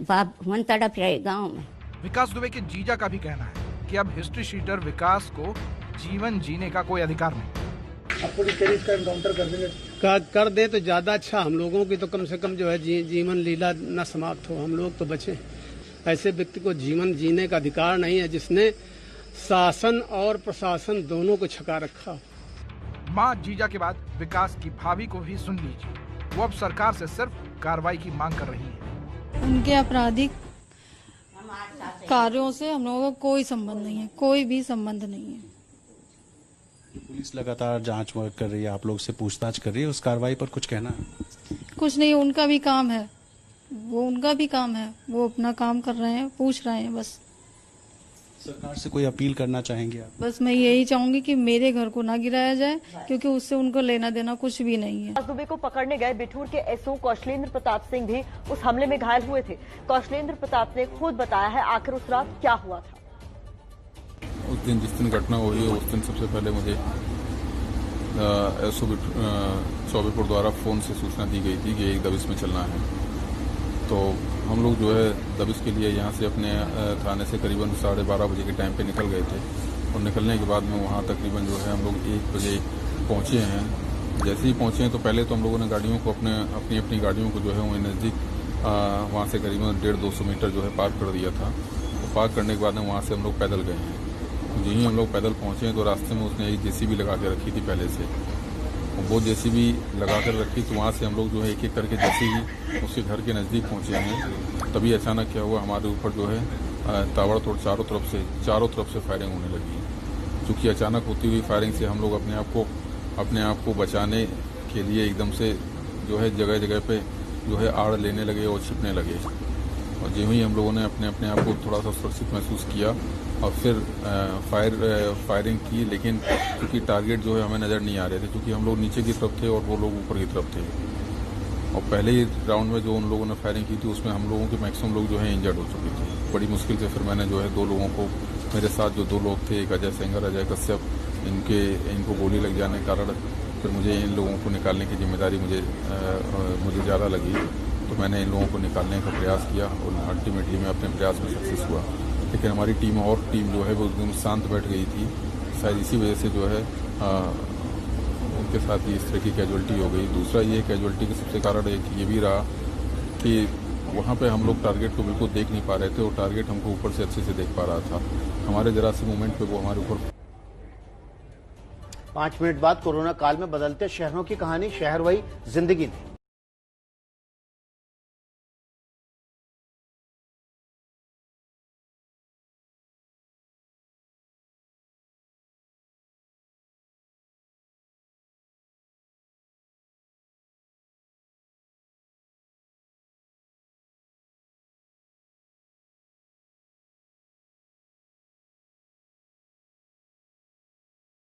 बाप हुन तड़प रहे गांव में। विकास दुबे के जीजा का भी कहना है कि अब हिस्ट्री शीटर विकास को जीवन जीने का कोई अधिकार नहीं। आपको इसका एनकाउंटर कर दे तो ज्यादा अच्छा, हम लोगों की तो कम से कम जो है जीवन लीला न समाप्त हो, हम लोग तो बचे। ऐसे व्यक्ति को जीवन जीने का अधिकार नहीं है जिसने शासन और प्रशासन दोनों को छका रखा। मां जीजा के बाद विकास की भाभी को भी सुन लीजिए, वो अब सरकार से सिर्फ कार्रवाई की मांग कर रही है। उनके आपराधिक कार्यों से हम लोगों का कोई संबंध नहीं है, कोई भी संबंध नहीं है। पुलिस लगातार जांच कर रही है, आप लोग से पूछताछ कर रही है, उस कार्रवाई पर कुछ कहना है? कुछ नहीं, उनका भी काम है, उनका भी काम है, वो अपना काम कर रहे हैं, पूछ रहे हैं बस। सरकार से कोई अपील करना चाहेंगे आप? बस मैं यही चाहूंगी कि मेरे घर को ना गिराया जाए, क्योंकि उससे उनको लेना देना कुछ भी नहीं है। विकास दुबे को पकड़ने गए बिठूर के एसओ कौशलेंद्र प्रताप सिंह भी उस हमले में घायल हुए थे। कौशलेंद्र प्रताप ने खुद बताया है आखिर उस रात क्या हुआ था। उस दिन जिस दिन घटना हुई है उस दिन सबसे पहले मुझे एसओ चौबेपुर द्वारा फोन से सूचना दी गई थी कि एक दबिश में चलना है। तो हम लोग जो है दबिश के लिए यहाँ से अपने थाने से करीबन 12:30 बजे के टाइम पे निकल गए थे और निकलने के बाद में वहाँ तकरीबन जो है हम लोग 1 बजे पहुँचे हैं। जैसे ही पहुँचे हैं तो पहले तो हम लोगों ने गाड़ियों को अपनी गाड़ियों को जो है वहीं नज़दीक वहाँ से करीबन 150-200 मीटर जो है पार्क कर दिया था। तो पार्क करने के बाद में वहाँ से हम लोग पैदल गए हैं। यहीं हम लोग पैदल पहुँचे हैं तो रास्ते में उसने एक जेसीबी लगा के रखी थी पहले से, वो जेसीबी लगा कर रखी। तो वहाँ से हम लोग जो है एक एक करके जैसे ही उसके घर के नज़दीक पहुँचे हैं तभी अचानक क्या हुआ, हमारे ऊपर जो है ताबड़तोड़ चारों तरफ से फायरिंग होने लगी। चूँकि अचानक होती हुई फायरिंग से हम लोग अपने आप को बचाने के लिए एकदम से जो है जगह जगह पे जो है आड़ लेने लगे और छिपने लगे। और जो ही हम लोगों ने अपने आप को थोड़ा सा सुरक्षित महसूस किया और फिर फायरिंग की, लेकिन क्योंकि टारगेट जो है हमें नज़र नहीं आ रहे थे, क्योंकि हम लोग नीचे की तरफ थे और वो लोग ऊपर की तरफ थे। और पहले ही राउंड में जो उन लोगों ने फायरिंग की थी उसमें हम लोगों के मैक्सिमम लोग जो है इंजर्ड हो चुके थे। बड़ी मुश्किल से फिर मैंने जो है 2 लोगों को, मेरे साथ जो 2 लोग थे, एक अजय सेंगर अजय कश्यप, इनको गोली लग जाने के कारण फिर मुझे इन लोगों को निकालने की जिम्मेदारी मुझे ज़्यादा लगी। तो मैंने इन लोगों को निकालने का प्रयास किया और अल्टीमेटली मैं अपने प्रयास में सक्सेस हुआ। लेकिन हमारी टीम जो है वो एकदम शांत बैठ गई थी, शायद इसी वजह से जो है उनके साथ ही इस तरह की कैजुअल्टी हो गई। दूसरा ये कैजुअल्टी का सबसे कारण एक ये भी रहा कि वहाँ पे हम लोग टारगेट को बिल्कुल देख नहीं पा रहे थे और टारगेट हमको ऊपर से अच्छे से देख पा रहा था। हमारे जरा से मूवमेंट पे वो हमारे ऊपर। 5 मिनट बाद कोरोना काल में बदलते शहरों की कहानी, शहर वही जिंदगी नहीं।